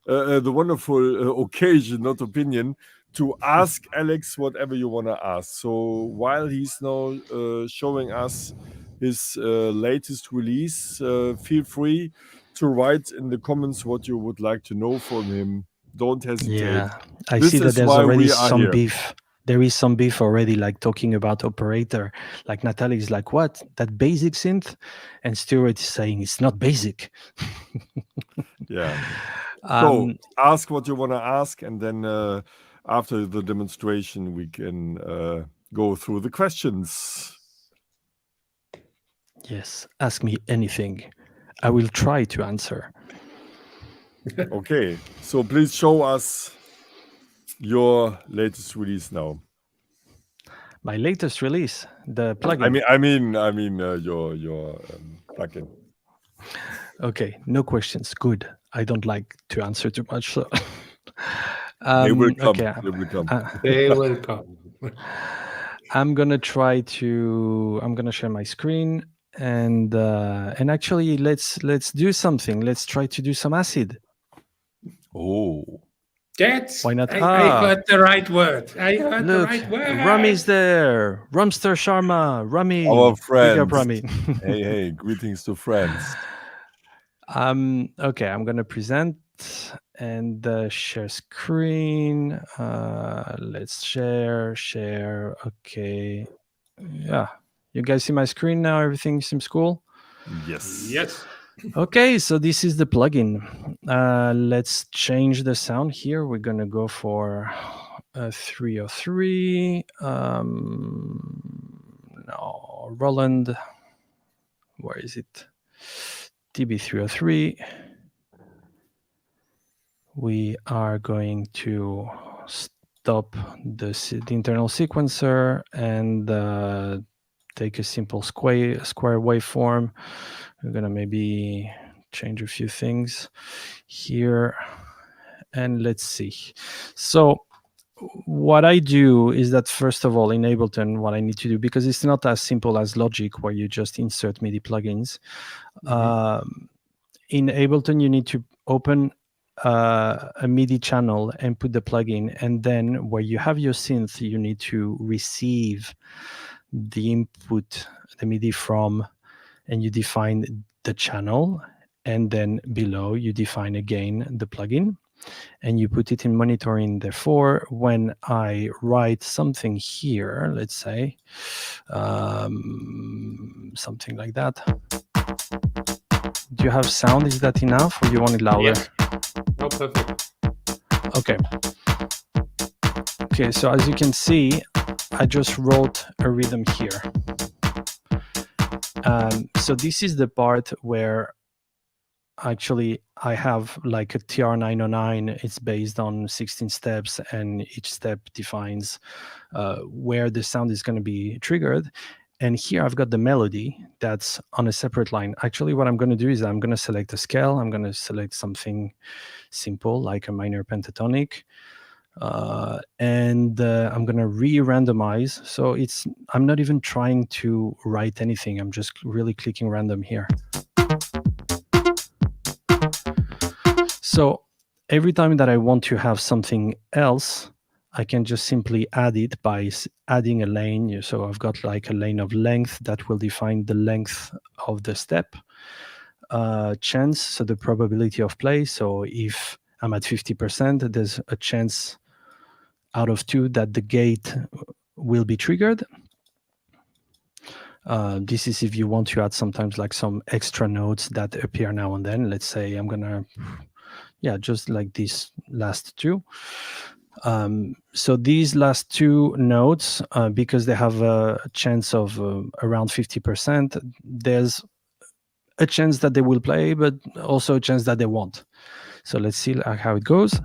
the wonderful occasion, not opinion, to ask Alex whatever you want to ask. So while he's now showing us his latest release, feel free to write in the comments what you would like to know from him. Don't hesitate. Yeah, I see that there's already some beef. There is some beef already, like talking about operator. Like Natalie is like, what? That basic synth? And Stuart is saying it's not basic. Yeah. So ask what you want to ask, and then after the demonstration, we can go through the questions. Yes, ask me anything. I will try to answer. Okay, so please show us your latest release now. My latest release, the plugin. I mean, your plugin. Okay, no questions. Good. I don't like to answer too much. So they will come. Okay. They will come. I'm gonna share my screen, and actually let's do something. Let's try to do some acid. Oh. Why not? I heard the right word. Rami's there. Rumster Sharma. Rami. Our friend. Big up, Rami. Hey, greetings to friends. Okay, I'm gonna present and share screen. Let's share. Okay. Yeah. You guys see my screen now? Everything seems cool? Yes. Okay, so this is the plugin. Let's change the sound here. We're gonna go for 303. No, Roland. Where is it? TB303. we are going to stop the internal sequencer and take a simple square waveform. We're gonna maybe change a few things here, and let's see. So what I do is that, first of all, in Ableton, what I need to do, because it's not as simple as Logic where you just insert MIDI plugins. In Ableton, you need to open a MIDI channel and put the plugin, and then where you have your synth, you need to receive the input, the MIDI from, and you define the channel, and then below you define again the plugin, and you put it in monitoring. Therefore, when I write something here, let's say something like that. Do you have sound? Is that enough, or you want it louder? Yes. No, perfect. Okay. Okay, so as you can see, I just wrote a rhythm here. So this is the part where actually I have like a TR-909. It's based on 16 steps, and each step defines where the sound is going to be triggered. And here I've got the melody that's on a separate line. Actually, what I'm going to do is I'm going to select a scale. I'm going to select something simple like a minor pentatonic. And I'm going to re-randomize. So I'm not even trying to write anything. I'm just really clicking random here. So every time that I want to have something else, I can just simply add it by adding a lane. So I've got like a lane of length that will define the length of the step. Chance, so the probability of play. So if I'm at 50%, there's a chance out of 2 that the gate will be triggered. This is if you want to add sometimes like some extra notes that appear now and then. Let's say I'm gonna, just like these last 2. So these last 2 notes, because they have a chance of around 50%, there's a chance that they will play, but also a chance that they won't. So let's see how it goes.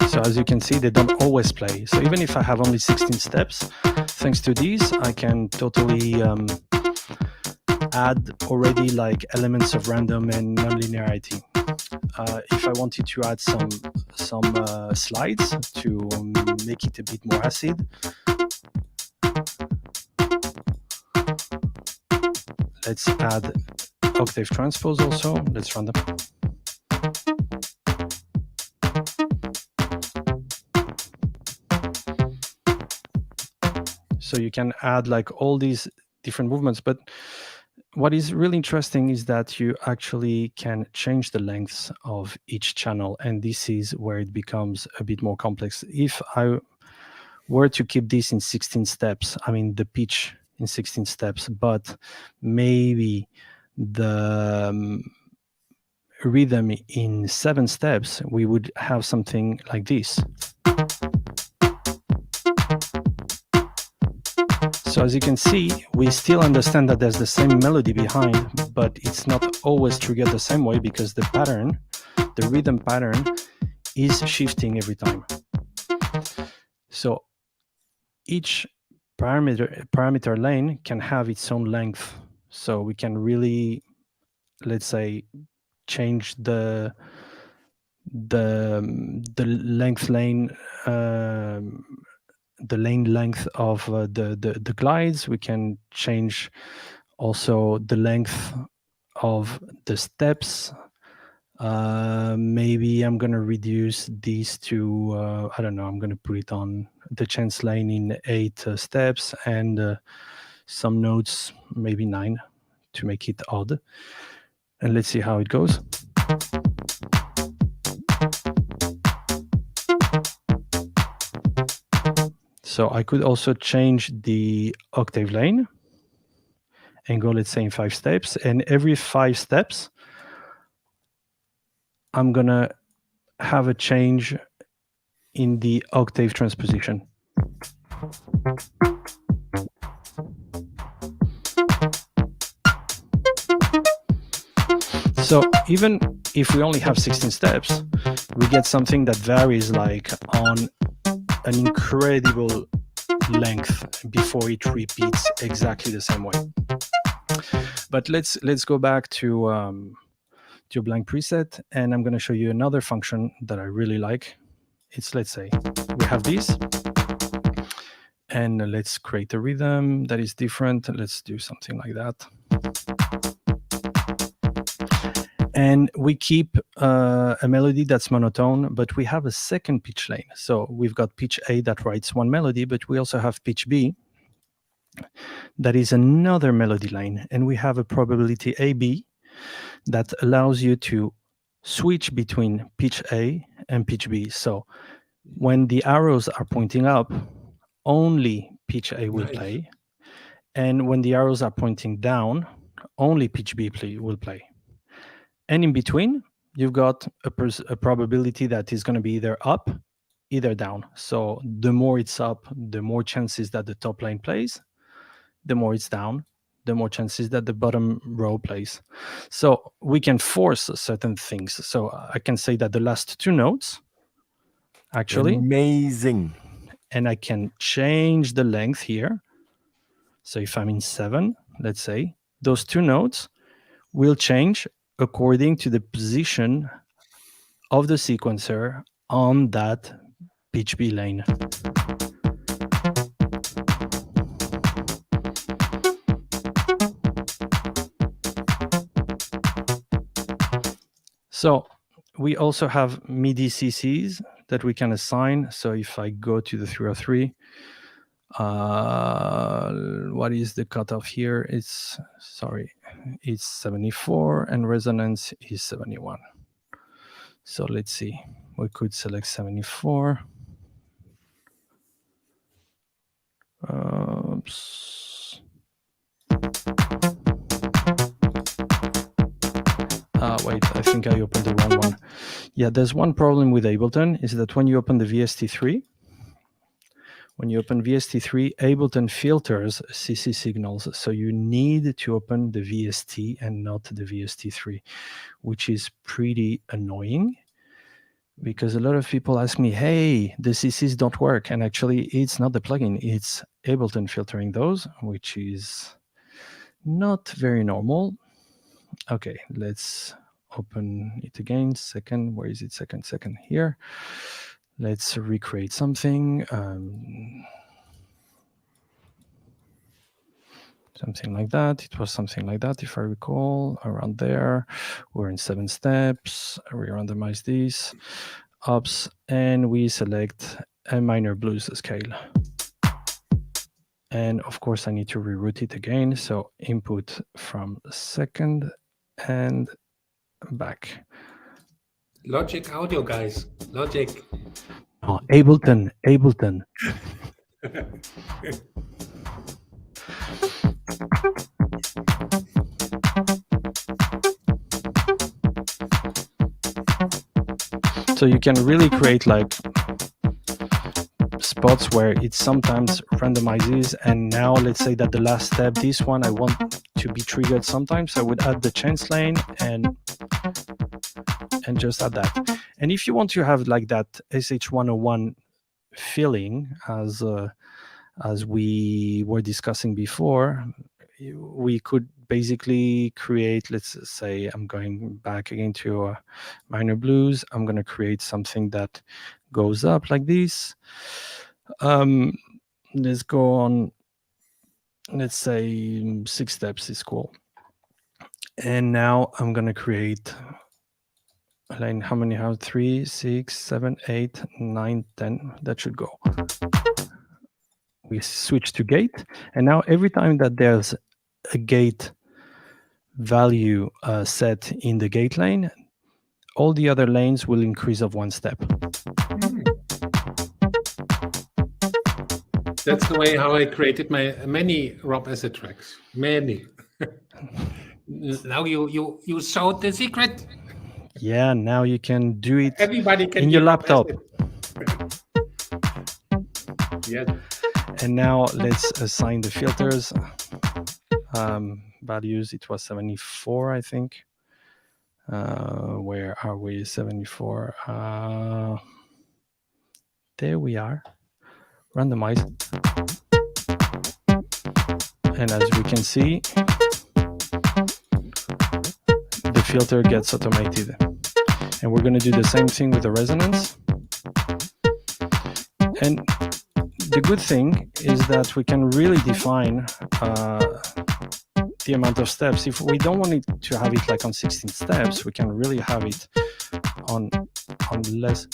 So as you can see, they don't always play. So even if I have only 16 steps, thanks to these, I can totally add already like elements of random and nonlinearity. If I wanted to add some slides to make it a bit more acid, let's add octave transpose also. Let's run them. So you can add like all these different movements, but what is really interesting is that you actually can change the lengths of each channel, and this is where it becomes a bit more complex. If I were to keep this in 16 steps, I mean the pitch in 16 steps, but maybe the rhythm in 7 steps, we would have something like this. So as you can see, we still understand that there's the same melody behind, but it's not always triggered the same way because the pattern, the rhythm pattern, is shifting every time. So each parameter lane can have its own length. So we can really, let's say, change the length lane, the lane length of the glides. We can change also the length of the steps. Maybe I'm going to reduce these to, I don't know, I'm going to put it on the chance lane in 8 steps and some notes, maybe 9, to make it odd. And let's see how it goes. So I could also change the octave lane and go, let's say, in 5 steps. And every 5 steps, I'm going to have a change in the octave transposition. So even if we only have 16 steps, we get something that varies like on an incredible length before it repeats exactly the same way. But let's go back to a blank preset, and I'm going to show you another function that I really like. It's, let's say we have this, and let's create a rhythm that is different. Let's do something like that. And we keep a melody that's monotone, but we have a second pitch lane. So we've got pitch A that writes one melody, but we also have pitch B that is another melody lane. And we have a probability AB that allows you to switch between pitch A and pitch B. So when the arrows are pointing up, only pitch A will play. And when the arrows are pointing down, only pitch B will play. And in between, you've got a probability that is going to be either up, either down. So the more it's up, the more chances that the top line plays. The more it's down, the more chances that the bottom row plays. So we can force certain things. So I can say that the last two notes, actually. Amazing. And I can change the length here. So if I'm in 7, let's say, those two notes will change according to the position of the sequencer on that pitch B lane. So we also have MIDI CCs that we can assign. So if I go to the 303, what is the cutoff here? It's 74 and resonance is 71. So let's see, we could select 74. Oops. Wait, I think I opened the wrong one. Yeah, there's one problem with Ableton, is that when you open the VST3, Ableton filters CC signals. So you need to open the VST and not the VST3, which is pretty annoying because a lot of people ask me, hey, the CCs don't work. And actually, it's not the plugin, it's Ableton filtering those, which is not very normal. Okay, let's open it again. Second, where is it? Second here. Let's recreate something. Something like that. It was something like that, if I recall, around there. We're in 7 steps. We randomize these ups, and we select a minor blues scale. And of course, I need to reroute it again. So input from second and back. Logic Audio, guys. Logic. Oh, Ableton. So you can really create like spots where it sometimes randomizes, and now let's say that the last step, this one I want to be triggered sometimes, I would add the chance lane and just add that. And if you want to have like that SH101 feeling as we were discussing before, we could basically create, let's say I'm going back again to minor blues. I'm going to create something that goes up like this. Let's go on, let's say 6 steps is cool. And now I'm going to create a line. How many have? 3, 6, 7, 8, 9, 10. That should go. We switch to gate. And now every time that there's a gate value set in the gate lane, all the other lanes will increase of 1 step. That's the way how I created my many Rob Asset tracks. Many. Now you showed the secret. Yeah, now you can do it. Everybody can in your laptop. Yes. And now let's assign the filters. Values, it was 74, I think. Where are we? 74. There we are. Randomize. And as we can see, the filter gets automated. And we're going to do the same thing with the resonance. And the good thing is that we can really define the amount of steps. If we don't want it to have it like on 16 steps, we can really have it on less.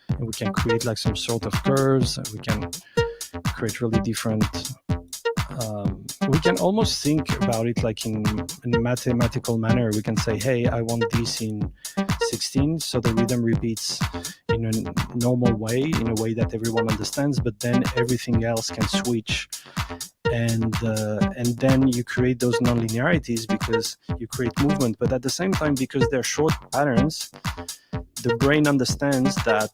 And we can create like some sort of curves. We can create really different. We can almost think about it like in a mathematical manner. We can say, hey, I want this in 16, so the rhythm repeats in a normal way, in a way that everyone understands, but then everything else can switch. And then you create those non-linearities because you create movement, but at the same time, because they're short patterns, the brain understands that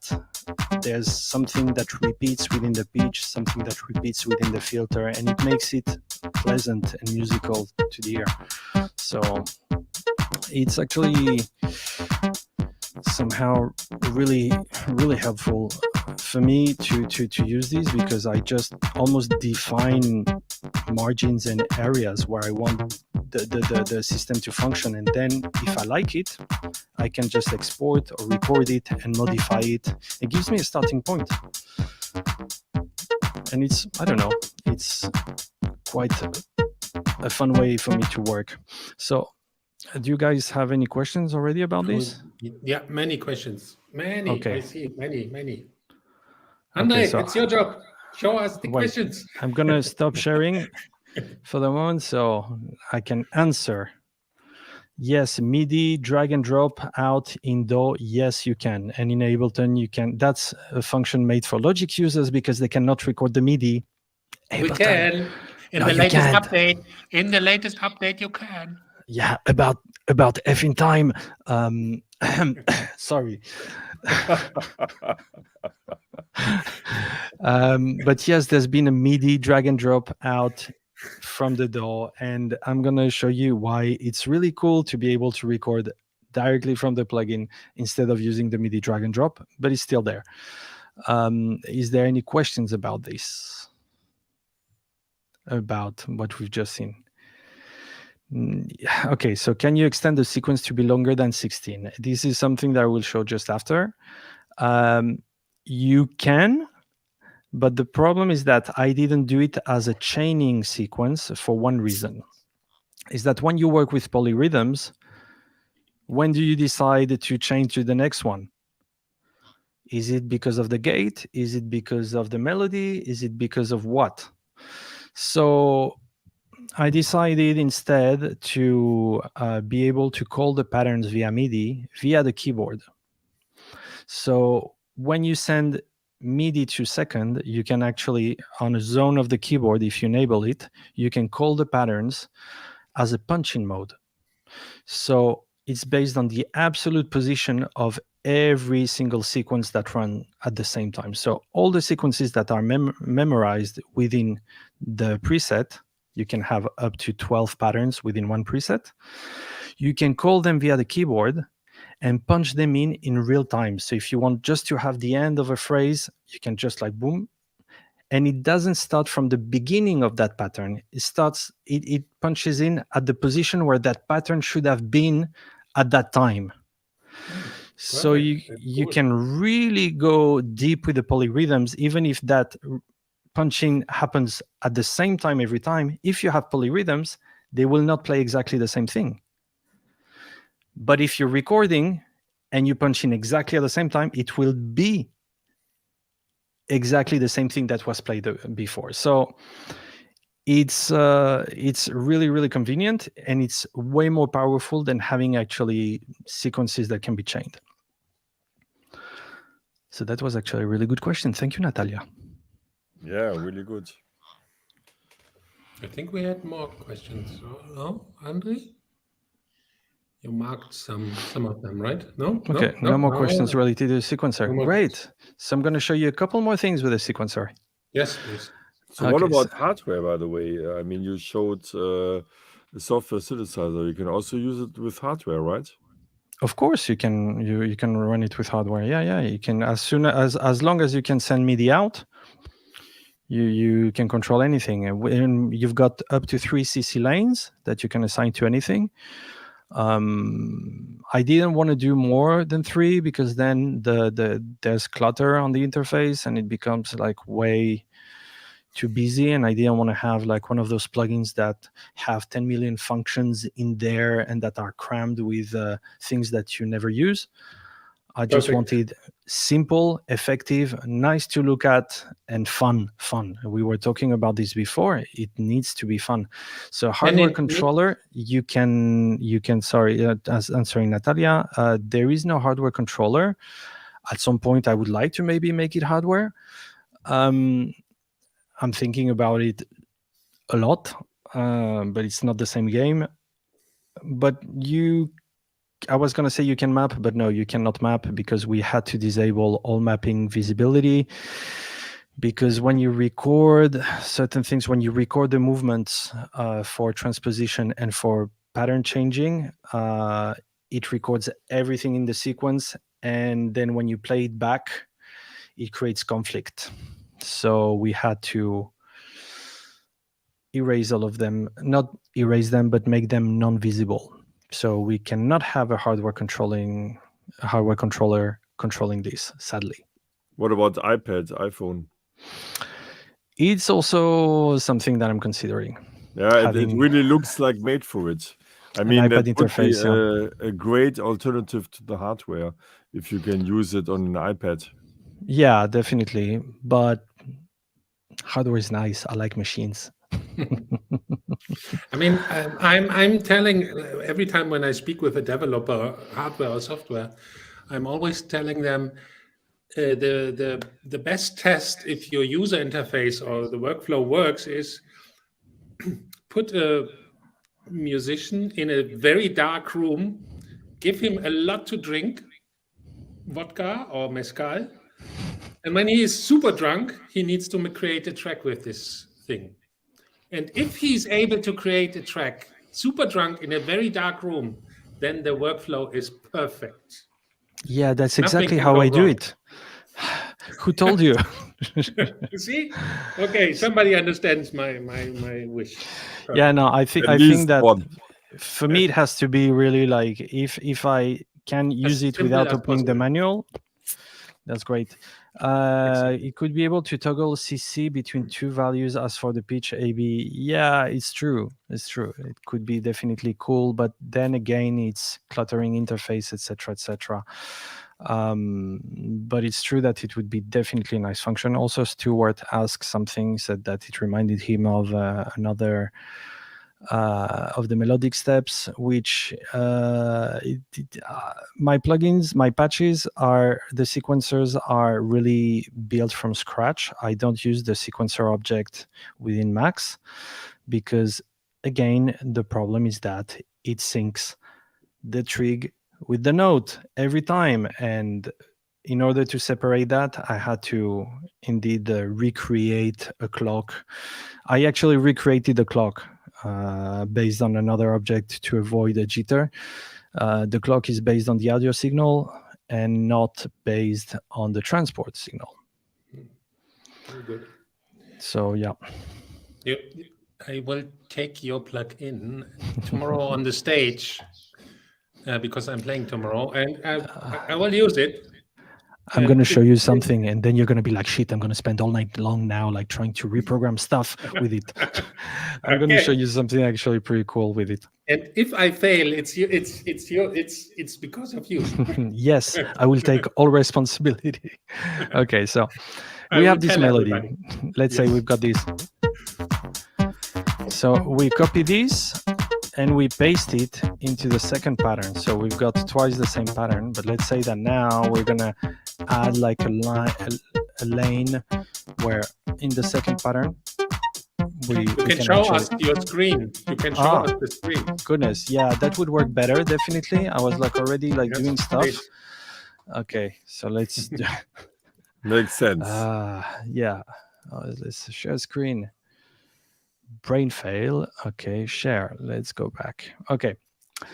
there's something that repeats within the pitch, something that repeats within the filter, and it makes it pleasant and musical to the ear. So it's actually somehow really helpful for me to use these, because I just almost define margins and areas where I want the system to function, and then if I like it, I can just export or record it and modify it. It gives me a starting point, and it's, I don't know, it's quite a fun way for me to work. So do you guys have any questions already about this? Yeah, many questions. Many. Okay. I see many. Andre, Okay, so it's your job. Show us the questions. I'm going to stop sharing for the moment so I can answer. Yes, MIDI drag and drop out in DAW. Yes, you can. And in Ableton, you can. That's a function made for Logic users because they cannot record the MIDI. We can. In the latest update. In the latest update, you can. Yeah, about effing time. Sorry. But yes, there's been a MIDI drag and drop out from the DAW, and I'm going to show you why it's really cool to be able to record directly from the plugin instead of using the MIDI drag and drop, but it's still there. Is there any questions about this? About what we've just seen? Okay, so can you extend the sequence to be longer than 16? This is something that I will show just after. You can, but the problem is that I didn't do it as a chaining sequence for one reason. Is that when you work with polyrhythms, when do you decide to chain to the next one? Is it because of the gate? Is it because of the melody? Is it because of what? So I decided instead to be able to call the patterns via MIDI via the keyboard. So when you send MIDI to second, you can actually, on a zone of the keyboard, if you enable it, you can call the patterns as a punch-in mode. So it's based on the absolute position of every single sequence that run at the same time. So all the sequences that are memorized within the preset, you can have up to 12 patterns within one preset. You can call them via the keyboard and punch them in real time. So if you want just to have the end of a phrase, you can just like boom. And it doesn't start from the beginning of that pattern. It punches in at the position where that pattern should have been at that time. So you can really go deep with the polyrhythms, even if that punching happens at the same time every time. If you have polyrhythms, they will not play exactly the same thing. But if you're recording and you punch in exactly at the same time, it will be exactly the same thing that was played before. So it's really, really convenient, and it's way more powerful than having actually sequences that can be chained. So that was actually a really good question. Thank you, Natalia. Yeah, really good. I think we had more questions. No, Andre? You marked some of them, right? No? Okay, no more questions related to the sequencer. Great. So I'm going to show you a couple more things with the sequencer. Yes, please. So what about hardware, by the way? I mean, you showed the software synthesizer. You can also use it with hardware, right? Of course, you can run it with hardware. Yeah, you can, as long as you can send MIDI out. You can control anything, and when you've got up to 3 CC lanes that you can assign to anything. I didn't want to do more than 3 because then there's clutter on the interface and it becomes like way too busy, and I didn't want to have like one of those plugins that have 10 million functions in there and that are crammed with things that you never use. I just wanted simple, effective, nice to look at, and fun. We were talking about this before. It needs to be fun. So hardware controller, you can. Sorry, answering Natalia. There is no hardware controller. At some point, I would like to maybe make it hardware. I'm thinking about it a lot, but it's not the same game. But I was going to say you can map, but no, you cannot map because we had to disable all mapping visibility. Because when you record certain things, when you record the movements for transposition and for pattern changing, it records everything in the sequence. And then when you play it back, it creates conflict. So we had to erase all of them, not erase them, but make them non-visible. So we cannot have a hardware controller controlling this, sadly. What about iPad, iPhone? It's also something that I'm considering. Yeah, it really looks like made for it. I mean, that would be a great alternative to the hardware if you can use it on an iPad. Yeah, definitely. But hardware is nice. I like machines. I mean, I'm telling every time when I speak with a developer, hardware or software, I'm always telling them the best test if your user interface or the workflow works is put a musician in a very dark room, give him a lot to drink, vodka or mezcal, and when he is super drunk, he needs to create a track with this thing. And if he's able to create a track super drunk in a very dark room, then the workflow is perfect. Yeah, that's exactly how I do it. Who told you? See? Okay, somebody understands my wish. Perfect. Yeah, no, I think that for me it has to be really like if I can use it without opening the manual, that's great. It could be able to toggle CC between 2 values as for the pitch AB. Yeah, it's true. It could be definitely cool, but then again, it's cluttering interface, etc. But it's true that it would be definitely a nice function. Also, Stuart asked something, said that it reminded him of another of the melodic steps, which my plugins, my patches the sequencers are really built from scratch. I don't use the sequencer object within Max because, again, the problem is that it syncs the trig with the note every time. And in order to separate that, I had to indeed recreate a clock. I actually recreated a clock based on another object to avoid a jitter. The clock is based on the audio signal and not based on the transport signal. Very good. So, yeah. I will take your plug-in tomorrow on the stage because I'm playing tomorrow, and I will use it. I'm going to show you something, and then you're going to be like, shit, I'm going to spend all night long now, like trying to reprogram stuff with it. I'm going to show you something actually pretty cool with it. And if I fail, it's because of you. Yes, I will take all responsibility. Okay, so we have this melody. Let's say we've got this. So we copy this and we paste it into the second pattern. So we've got twice the same pattern, but let's say that now we're gonna add like a lane where in the second pattern you can show us your screen. You can show us the screen. Goodness, yeah, that would work better, definitely. I was like already like doing stuff. Great. Okay, so let's makes sense. Yeah, let's share screen. Brain fail. Okay, share. Let's go back. Okay,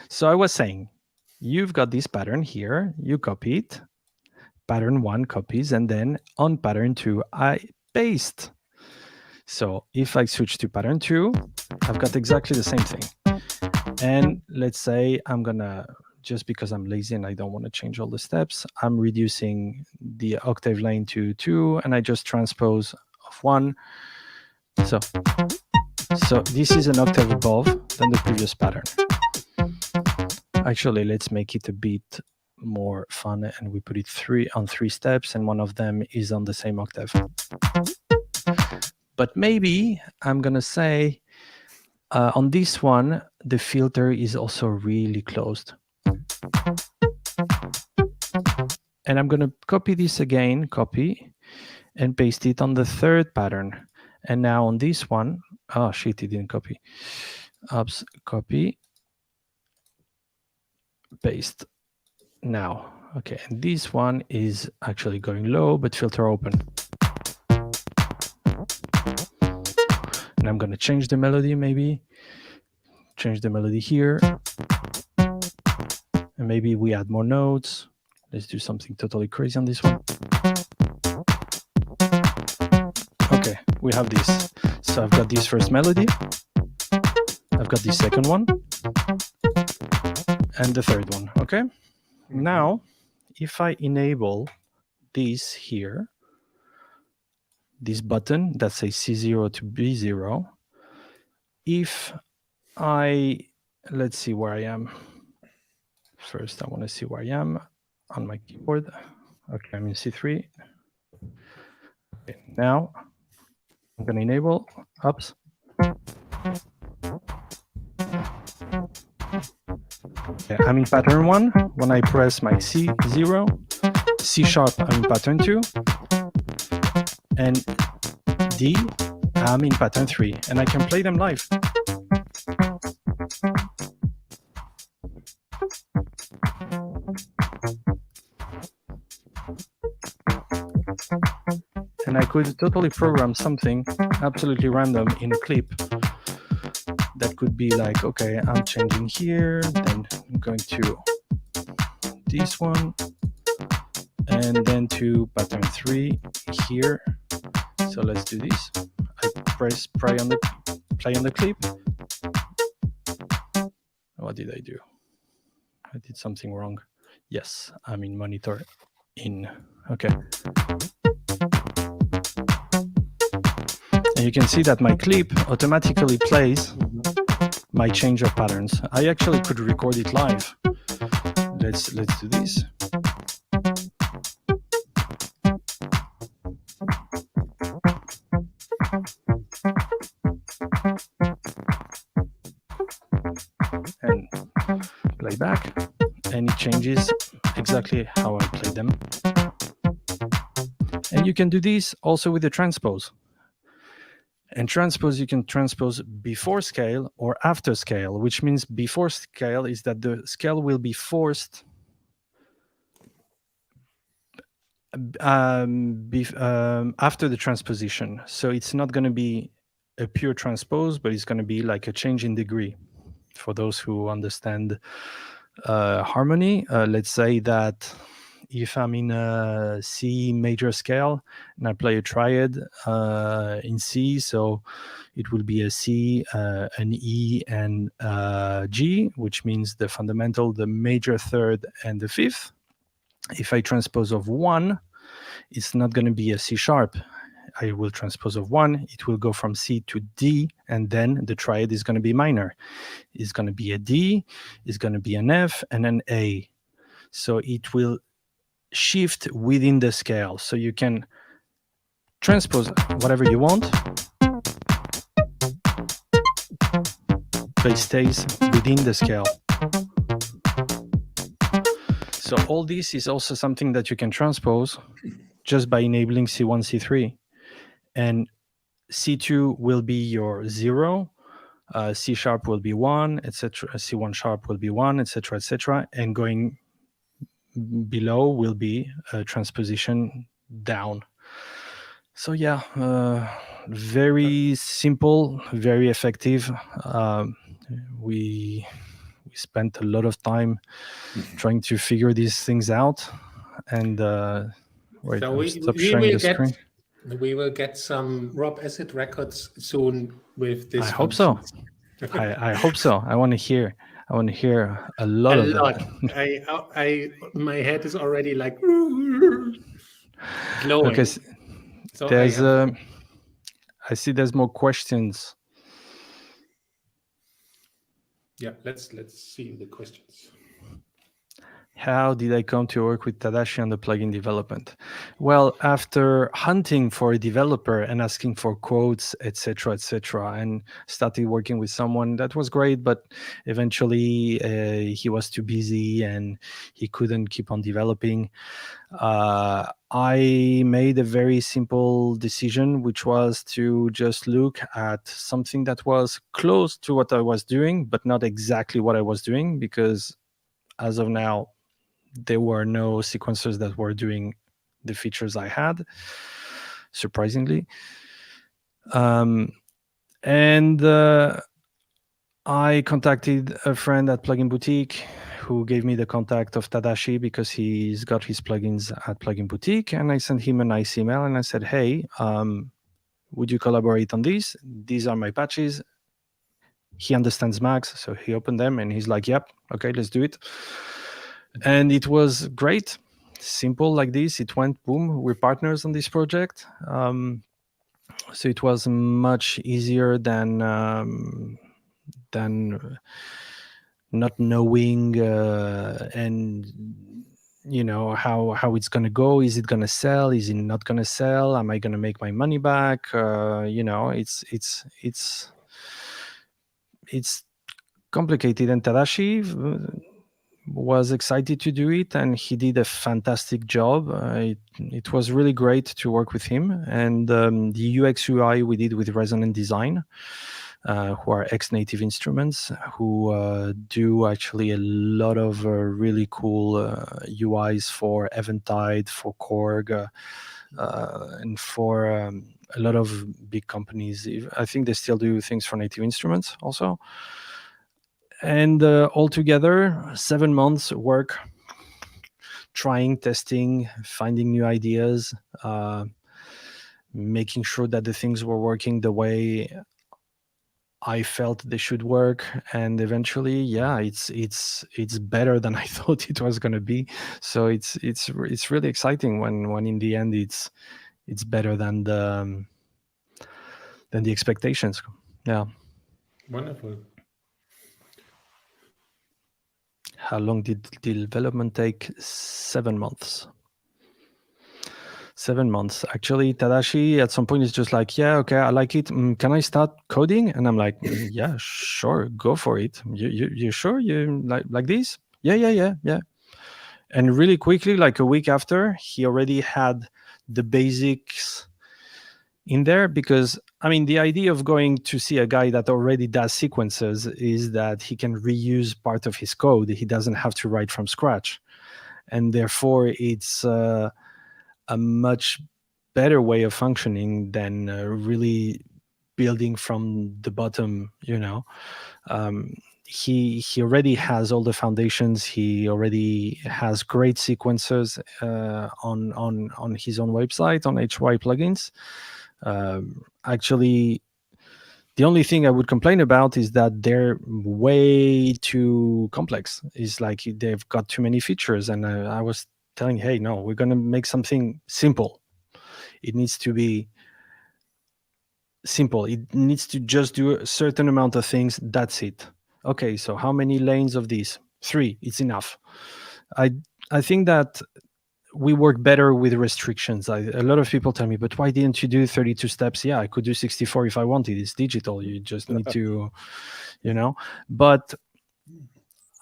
so I was saying you've got this pattern here, you copy it, pattern 1 copies, and then on pattern 2, I paste. So if I switch to pattern 2, I've got exactly the same thing. And let's say I'm gonna, just because I'm lazy and I don't want to change all the steps, I'm reducing the octave lane to 2, and I just transpose of 1. So this is an octave above than the previous pattern. Actually, let's make it a bit more fun, and we put it 3 steps, and one of them is on the same octave. But maybe I'm gonna say on this one, the filter is also really closed. And I'm gonna copy this again, copy, and paste it on the third pattern. And now on this one, oh shit, it didn't copy. Oops, copy, paste. Now, okay, and this one is actually going low, but filter open. And I'm gonna change the melody, maybe. Change the melody here. And maybe we add more notes. Let's do something totally crazy on this one. Okay, we have this. So I've got this first melody. I've got this second one. And the third one, okay? Now, if I enable this here, this button that says C0 to B0, if let's see where I am. First, I want to see where I am on my keyboard. Okay, I'm in C3. Okay, now I'm going to enable ups. Okay, I'm in pattern 1. When I press my C0, C sharp, I'm in pattern 2. And D, I'm in pattern 3. And I can play them live. And I could totally program something absolutely random in a clip that could be like, okay, I'm changing here, then I'm going to this one, and then to pattern 3 here. So let's do this. I press play on the clip. What did I do? I did something wrong. Yes, I'm in monitor in. Okay. And you can see that my clip automatically plays my change of patterns. I actually could record it live. Let's do this. And play back, and it changes exactly how I play them. And you can do this also with the transpose. And transpose, you can transpose before scale or after scale, which means before scale is that the scale will be forced after the transposition. So it's not going to be a pure transpose, but it's going to be like a change in degree. For those who understand harmony, let's say that if I'm in a C major scale and I play a triad in C, so it will be a C, an E, and G, which means the fundamental, the major third, and the fifth. If I transpose of 1, it's not going to be a C sharp. I will transpose of 1. It will go from C to D, and then the triad is going to be minor. It's going to be a D, it's going to be an F, and an A. So it will shift within the scale. So you can transpose whatever you want, but it stays within the scale. So all this is also something that you can transpose just by enabling C1, C3. And C2 will be your 0, C sharp will be 1, etc. C1 sharp will be 1, etc., etc. And going below will be a transposition down. So yeah, very simple, very effective. We we spent a lot of time trying to figure these things out. And wait, So stop we sharing will the screen. get some Rob Acid records soon with this I hope so. functions. I hope so. I want to hear a lot A of lot. that. My head is already like glowing. Okay, So there's I see there's more questions. yeah, let's see the questions. How did I come to work with Tadashi on the plugin development? Well, after hunting for a developer and asking for quotes, etc., and started working with someone, that was great, but eventually he was too busy and he couldn't keep on developing. I made a very simple decision, which was to just look at something that was close to what I was doing, but not exactly what I was doing, because as of now, there were no sequencers that were doing the features I had, surprisingly. And I contacted a friend at Plugin Boutique who gave me the contact of Tadashi because he's got his plugins at Plugin Boutique. And I sent him a nice email and I said, hey, would you collaborate on these? These are my patches. He understands Max, so he opened them and he's like, yep, okay, let's do it. And it was great, simple like this. It went boom. We're partners on this project. So it was much easier than not knowing and how it's going to go. Is it going to sell? Is it not going to sell? Am I going to make my money back? It's complicated. And Tadashi was excited to do it, and he did a fantastic job. It was really great to work with him. And the UX UI we did with Resonant Design, who are ex-Native Instruments, who do actually a lot of really cool UIs for Eventide, for Korg, and for a lot of big companies. I think they still do things for Native Instruments also. And altogether, 7 months work, trying, testing, finding new ideas, making sure that the things were working the way I felt they should work. And eventually, yeah, it's better than I thought it was going to be. So it's really exciting when in the end it's better than the expectations. Yeah. Wonderful. How long did the development take? 7 months. 7 months. Actually, Tadashi at some point is just like, yeah, okay, I like it. Can I start coding? And I'm like, yeah, sure, go for it. You sure you like this? Yeah. And really quickly, like a week after, he already had the basics in there, because I mean, the idea of going to see a guy that already does sequences is that he can reuse part of his code. He doesn't have to write from scratch. And therefore, it's a much better way of functioning than really building from the bottom, He already has all the foundations. He already has great sequencers on his own website, on HY plugins. Actually, the only thing I would complain about is that they're way too complex. It's like they've got too many features. And I was telling, hey, no, we're going to make something simple. It needs to be simple. It needs to just do a certain amount of things. That's it. Okay, so how many lanes of these? 3. It's enough. I think that we work better with restrictions. A lot of people tell me, but why didn't you do 32 steps? Yeah, I could do 64 if I wanted. It's digital. You just need to, But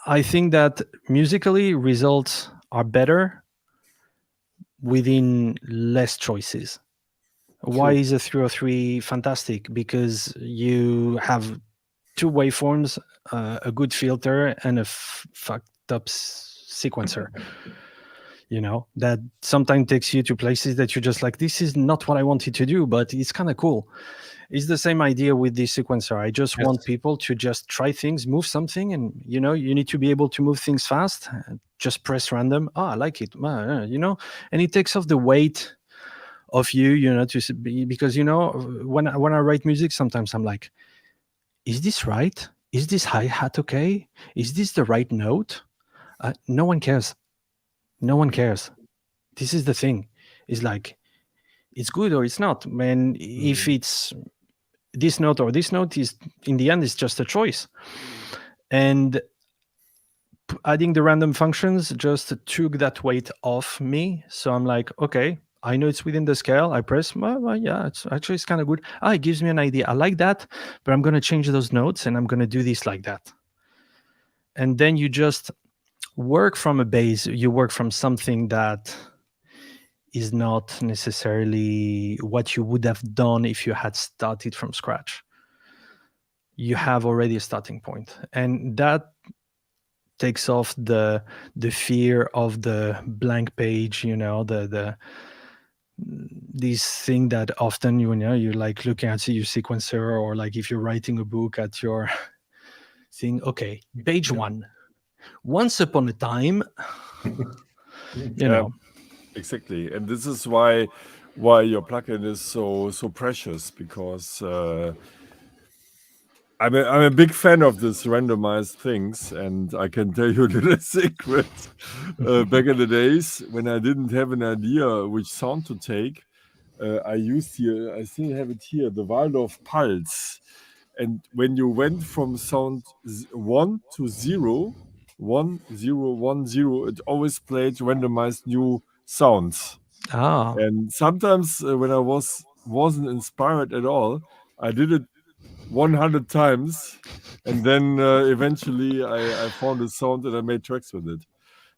I think that musically results are better within less choices. Why is a 303 fantastic? Because you have 2 waveforms, a good filter, and a fucked up sequencer. That sometimes takes you to places that you're just like, this is not what I wanted to do, but it's kind of cool. It's the same idea with the sequencer. I just Yes. want people to just try things, move something, and you need to be able to move things fast. Just press random. Oh, I like it. And it takes off the weight of because when I write music, sometimes I'm like, is this right? Is this hi-hat okay? Is this the right note? No one cares. No one cares. This is the thing. It's like, it's good or it's not. Man, if it's this note or this note, is in the end, it's just a choice. And adding the random functions just took that weight off me. So I'm like, okay, I know it's within the scale. I press, yeah, it's kind of good. It gives me an idea. I like that, but I'm going to change those notes and I'm going to do this like that. And then you just work from a base. You work from something that is not necessarily what you would have done if you had started from scratch. You have already a starting point, and that takes off the fear of the blank page, the this thing that often you're like looking at your sequencer, or like if you're writing a book at your thing. Okay, page 1, once upon a time. Exactly, and this is why your plugin is so precious, because I'm a big fan of this randomized things, and I can tell you a little secret. Back in the days when I didn't have an idea which sound to take, I still have it here, the Waldorf Pulse. And when you went from sound 1 to 0, 1 0 1 0, it always played randomized new sounds. And sometimes when I wasn't inspired at all, I did it 100 times, and then eventually I found a sound and I made tracks with it.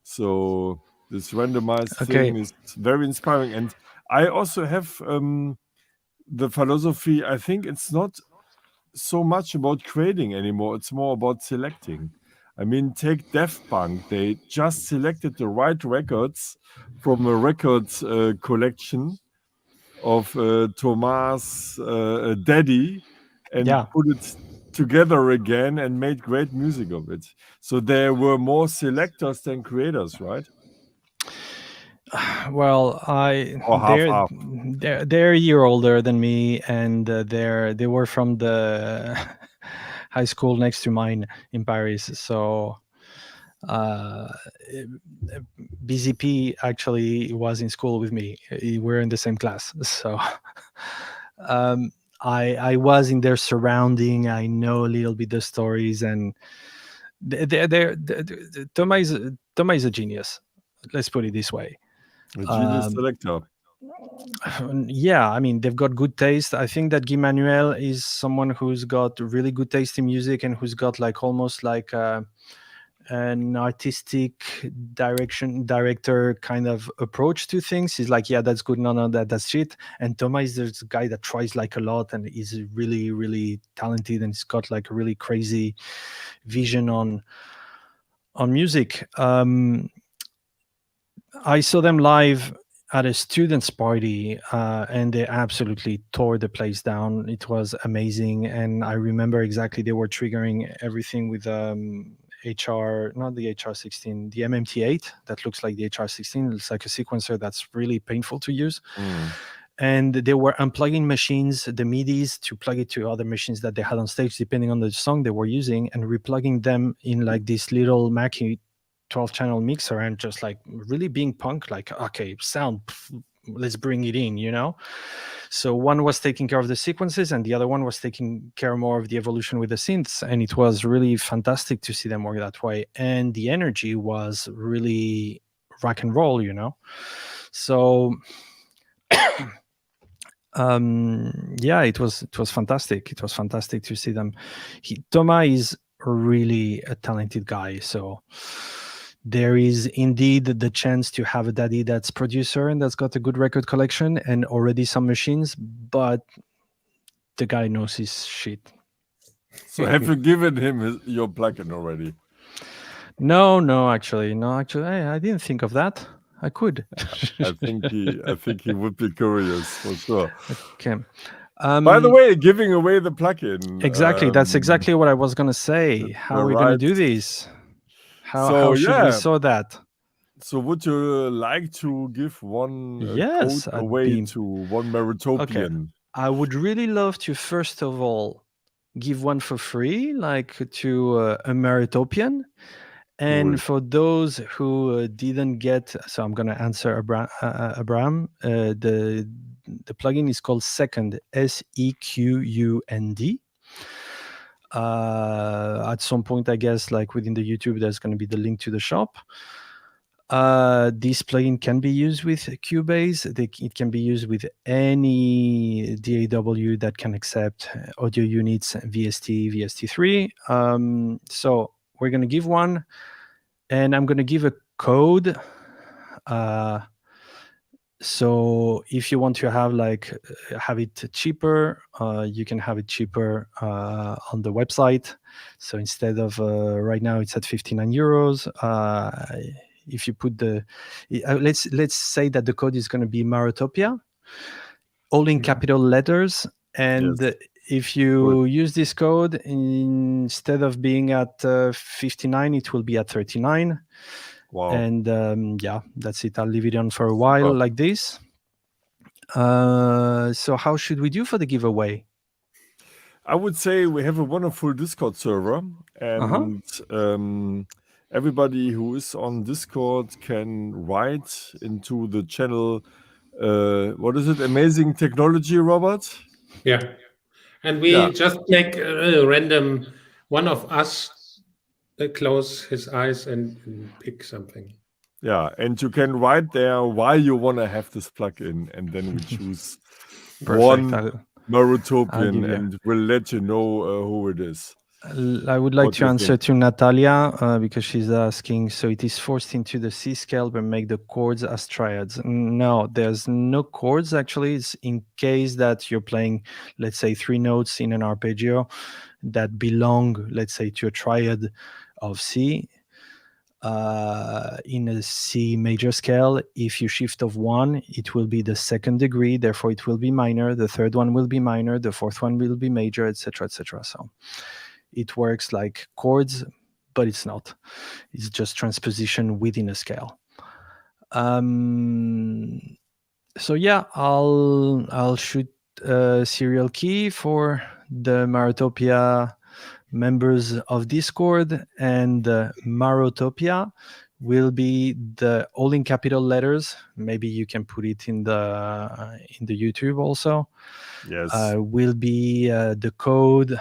So this randomized thing is very inspiring. And I also have the philosophy, I think it's not so much about creating anymore, it's more about selecting. I mean, take Daft Punk. They just selected the right records from a records collection of Thomas Daddy, and put it together again and made great music of it. So there were more selectors than creators, right? Well, they're a year older than me, and they were from the high school next to mine in Paris. So BZP actually was in school with me. We're in the same class. So I was in their surrounding. I know a little bit the stories, and Thomas is a genius. Let's put it this way. A genius selector. Yeah, I mean, they've got good taste. I think that Guy Manuel is someone who's got really good taste in music, and who's got like almost like an artistic director kind of approach to things. He's like, yeah, that's good, no, that's shit. And Thomas is this guy that tries like a lot, and is really, really talented, and he's got like a really crazy vision on music. I saw them live at a students' party, and they absolutely tore the place down. It was amazing, and I remember exactly they were triggering everything with HR, not the HR16, the MMT8 that looks like the HR16. It's like a sequencer that's really painful to use. And they were unplugging machines, the MIDIs, to plug it to other machines that they had on stage, depending on the song they were using, and replugging them in like this little Mackie 12-channel mixer, and just like really being punk, like, okay, sound, let's bring it in, So one was taking care of the sequences, and the other one was taking care more of the evolution with the synths, and it was really fantastic to see them work that way. And the energy was really rock and roll, So yeah, it was fantastic. It was fantastic to see them. Thomas is really a talented guy, so there is indeed the chance to have a daddy that's producer and that's got a good record collection and already some machines, but the guy knows his shit. So have you given him your plugin already? No, actually, I didn't think of that. I could. I think he would be curious for sure. Okay. By the way, giving away the plugin. Exactly. That's exactly what I was going to say. How are we going to do this? How should we sort that? So would you like to give one Yes, code I'd away be- to one Marotopian? I would really love to, first of all, give one for free, like to a Maritopian. And Cool. for those who didn't get, so I'm going to answer Abraham. The plugin is called Second, SEQUND. At some point, I guess, like within the YouTube, there's going to be the link to the shop. This plugin can be used with Cubase. It can be used with any DAW that can accept audio units, VST, VST3. So we're going to give one, and I'm going to give a code. So if you want to have it cheaper, you can have it cheaper on the website. So instead of right now it's at 59 euros. If you put let's say that the code is going to be Marotopia, all in capital letters, and Yes. if you use this code, instead of being at 59, it will be at 39. Wow. And that's it. I'll leave it on for a while like this. So how should we do for the giveaway? I would say we have a wonderful Discord server, and everybody who is on Discord can write into the channel. What is it? Amazing technology, Robert? Yeah. And we just make a random one of us close his eyes and pick something. Yeah, and you can write there why you want to have this plugin, and then we choose one Marotopian, and we'll let you know who it is. I would like to answer to Natalia because she's asking, so it is forced into the C scale but make the chords as triads. No, there's no chords actually. It's in case that you're playing, let's say, 3 notes in an arpeggio that belong, let's say, to a triad of C. In a C major scale, if you shift of 1, it will be the 2nd degree, therefore it will be minor, the 3rd one will be minor, the 4th one will be major, etc., etc. So it works like chords, but it's not. It's just transposition within a scale. So yeah, I'll shoot a serial key for the Marotopia members of Discord, and Marotopia will be the all in capital letters. Maybe you can put it in the YouTube also. Yes. Will be the code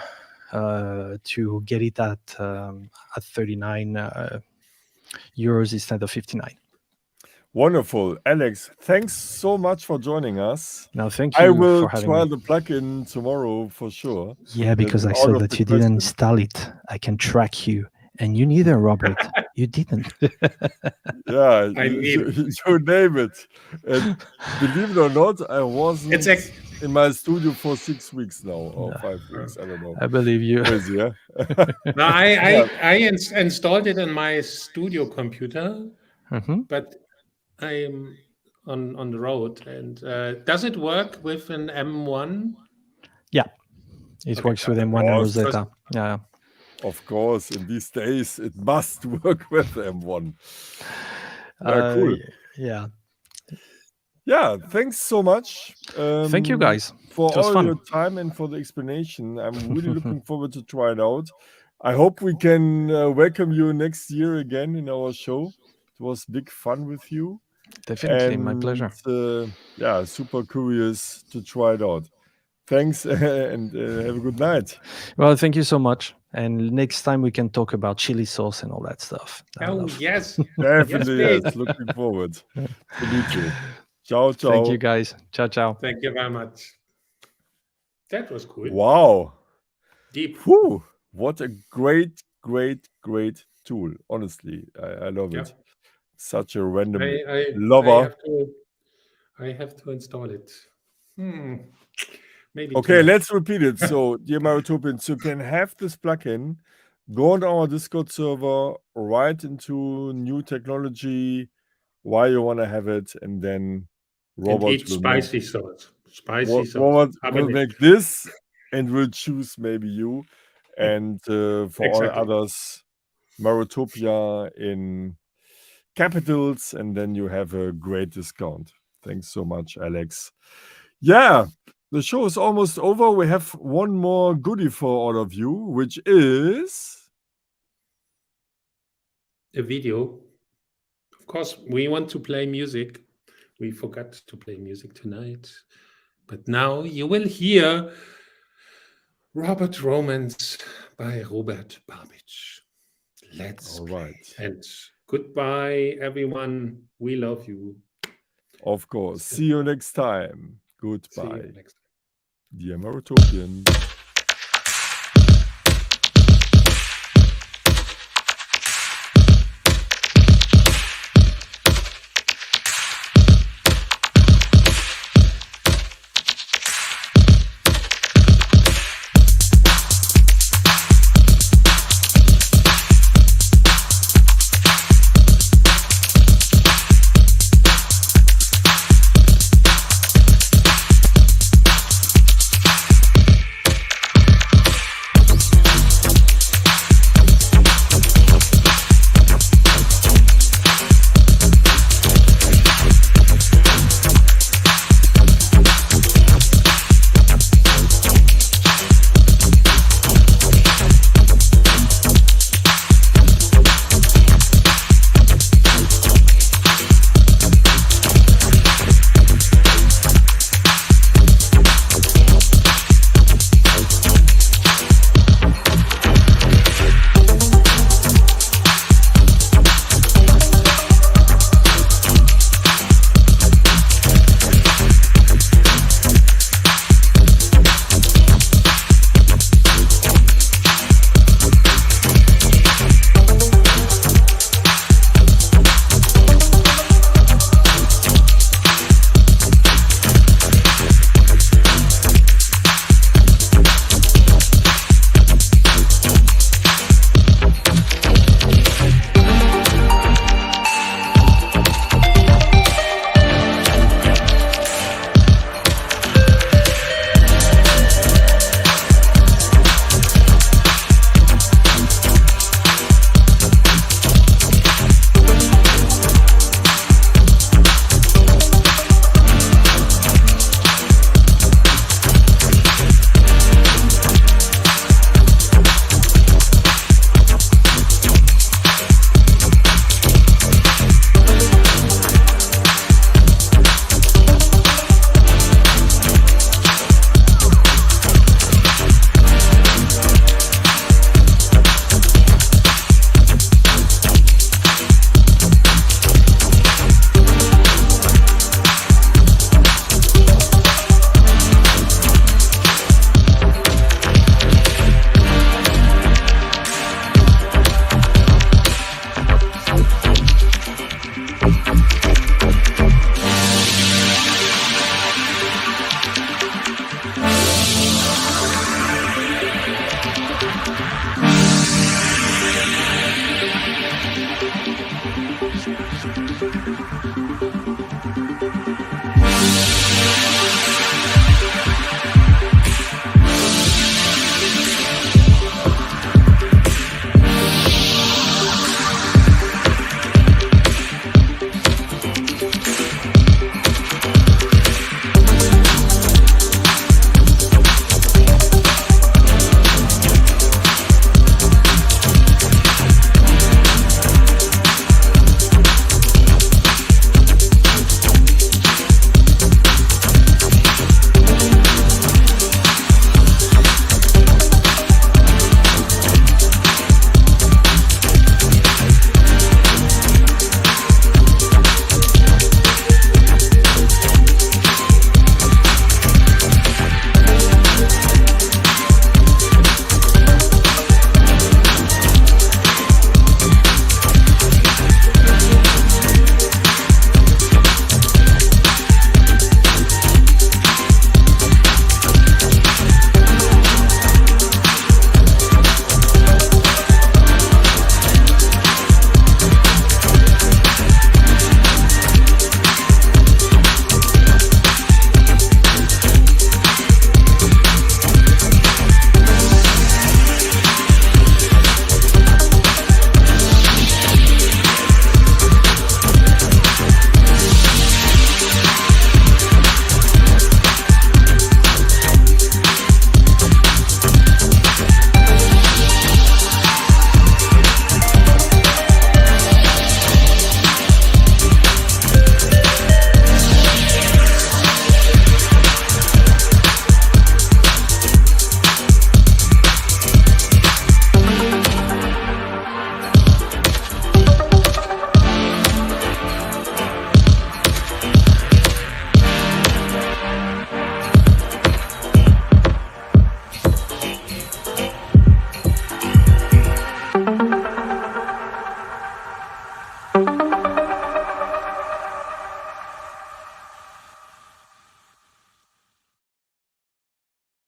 to get it at 39 euros instead of 59. Wonderful. Alex, thanks so much for joining us. No, thank you. I will for having try me. the plugin tomorrow for sure. Yeah, because I saw that you didn't install it. I can track you. And you neither, Robert. You didn't. Yeah, you name it. And believe it or not, I wasn't in my studio for 6 weeks now, or 5 weeks. I don't know. I believe you. Crazy, yeah? No, I installed it on my studio computer, but I'm on the road. And does it work with an M1? Yeah, it works with M1 and Rosetta. Yeah. Of course, in these days, it must work with M1. Cool. Yeah. Yeah, thanks so much. Thank you, guys. For all your time and for the explanation. I'm really looking forward to try it out. I hope we can welcome you next year again in our show. It was big fun with you. Definitely, my pleasure. Yeah, super curious to try it out. Thanks and have a good night. Well, thank you so much. And next time we can talk about chili sauce and all that stuff. Yes. Definitely, yes. Looking forward to meet you. Ciao, ciao. Thank you, guys. Ciao, ciao. Thank you very much. That was cool. Wow. Deep. Whew. What a great, great, great tool. Honestly, I love it. Such a random lover. I have to install it. Maybe. Okay, let's repeat it. So, dear Marotopians, you can have this plugin, go on our Discord server, write into new technology, why you want to have it, and then Robert and eat spicy sauce. Spicy sauce. Robert will Habanero. make this and will choose maybe you. And for Exactly. all others, Marotopia in capitals, and then you have a great discount. Thanks so much, Alex. Yeah, the show is almost over. We have one more goodie for all of you, which is A video. Of course, we want to play music. We forgot to play music tonight. But now you will hear Robert Romance by Robert Barbich. Let's all play. right. And goodbye, everyone. We love you. Of course. See you next time. See you Goodbye, next time. dear Marotopians.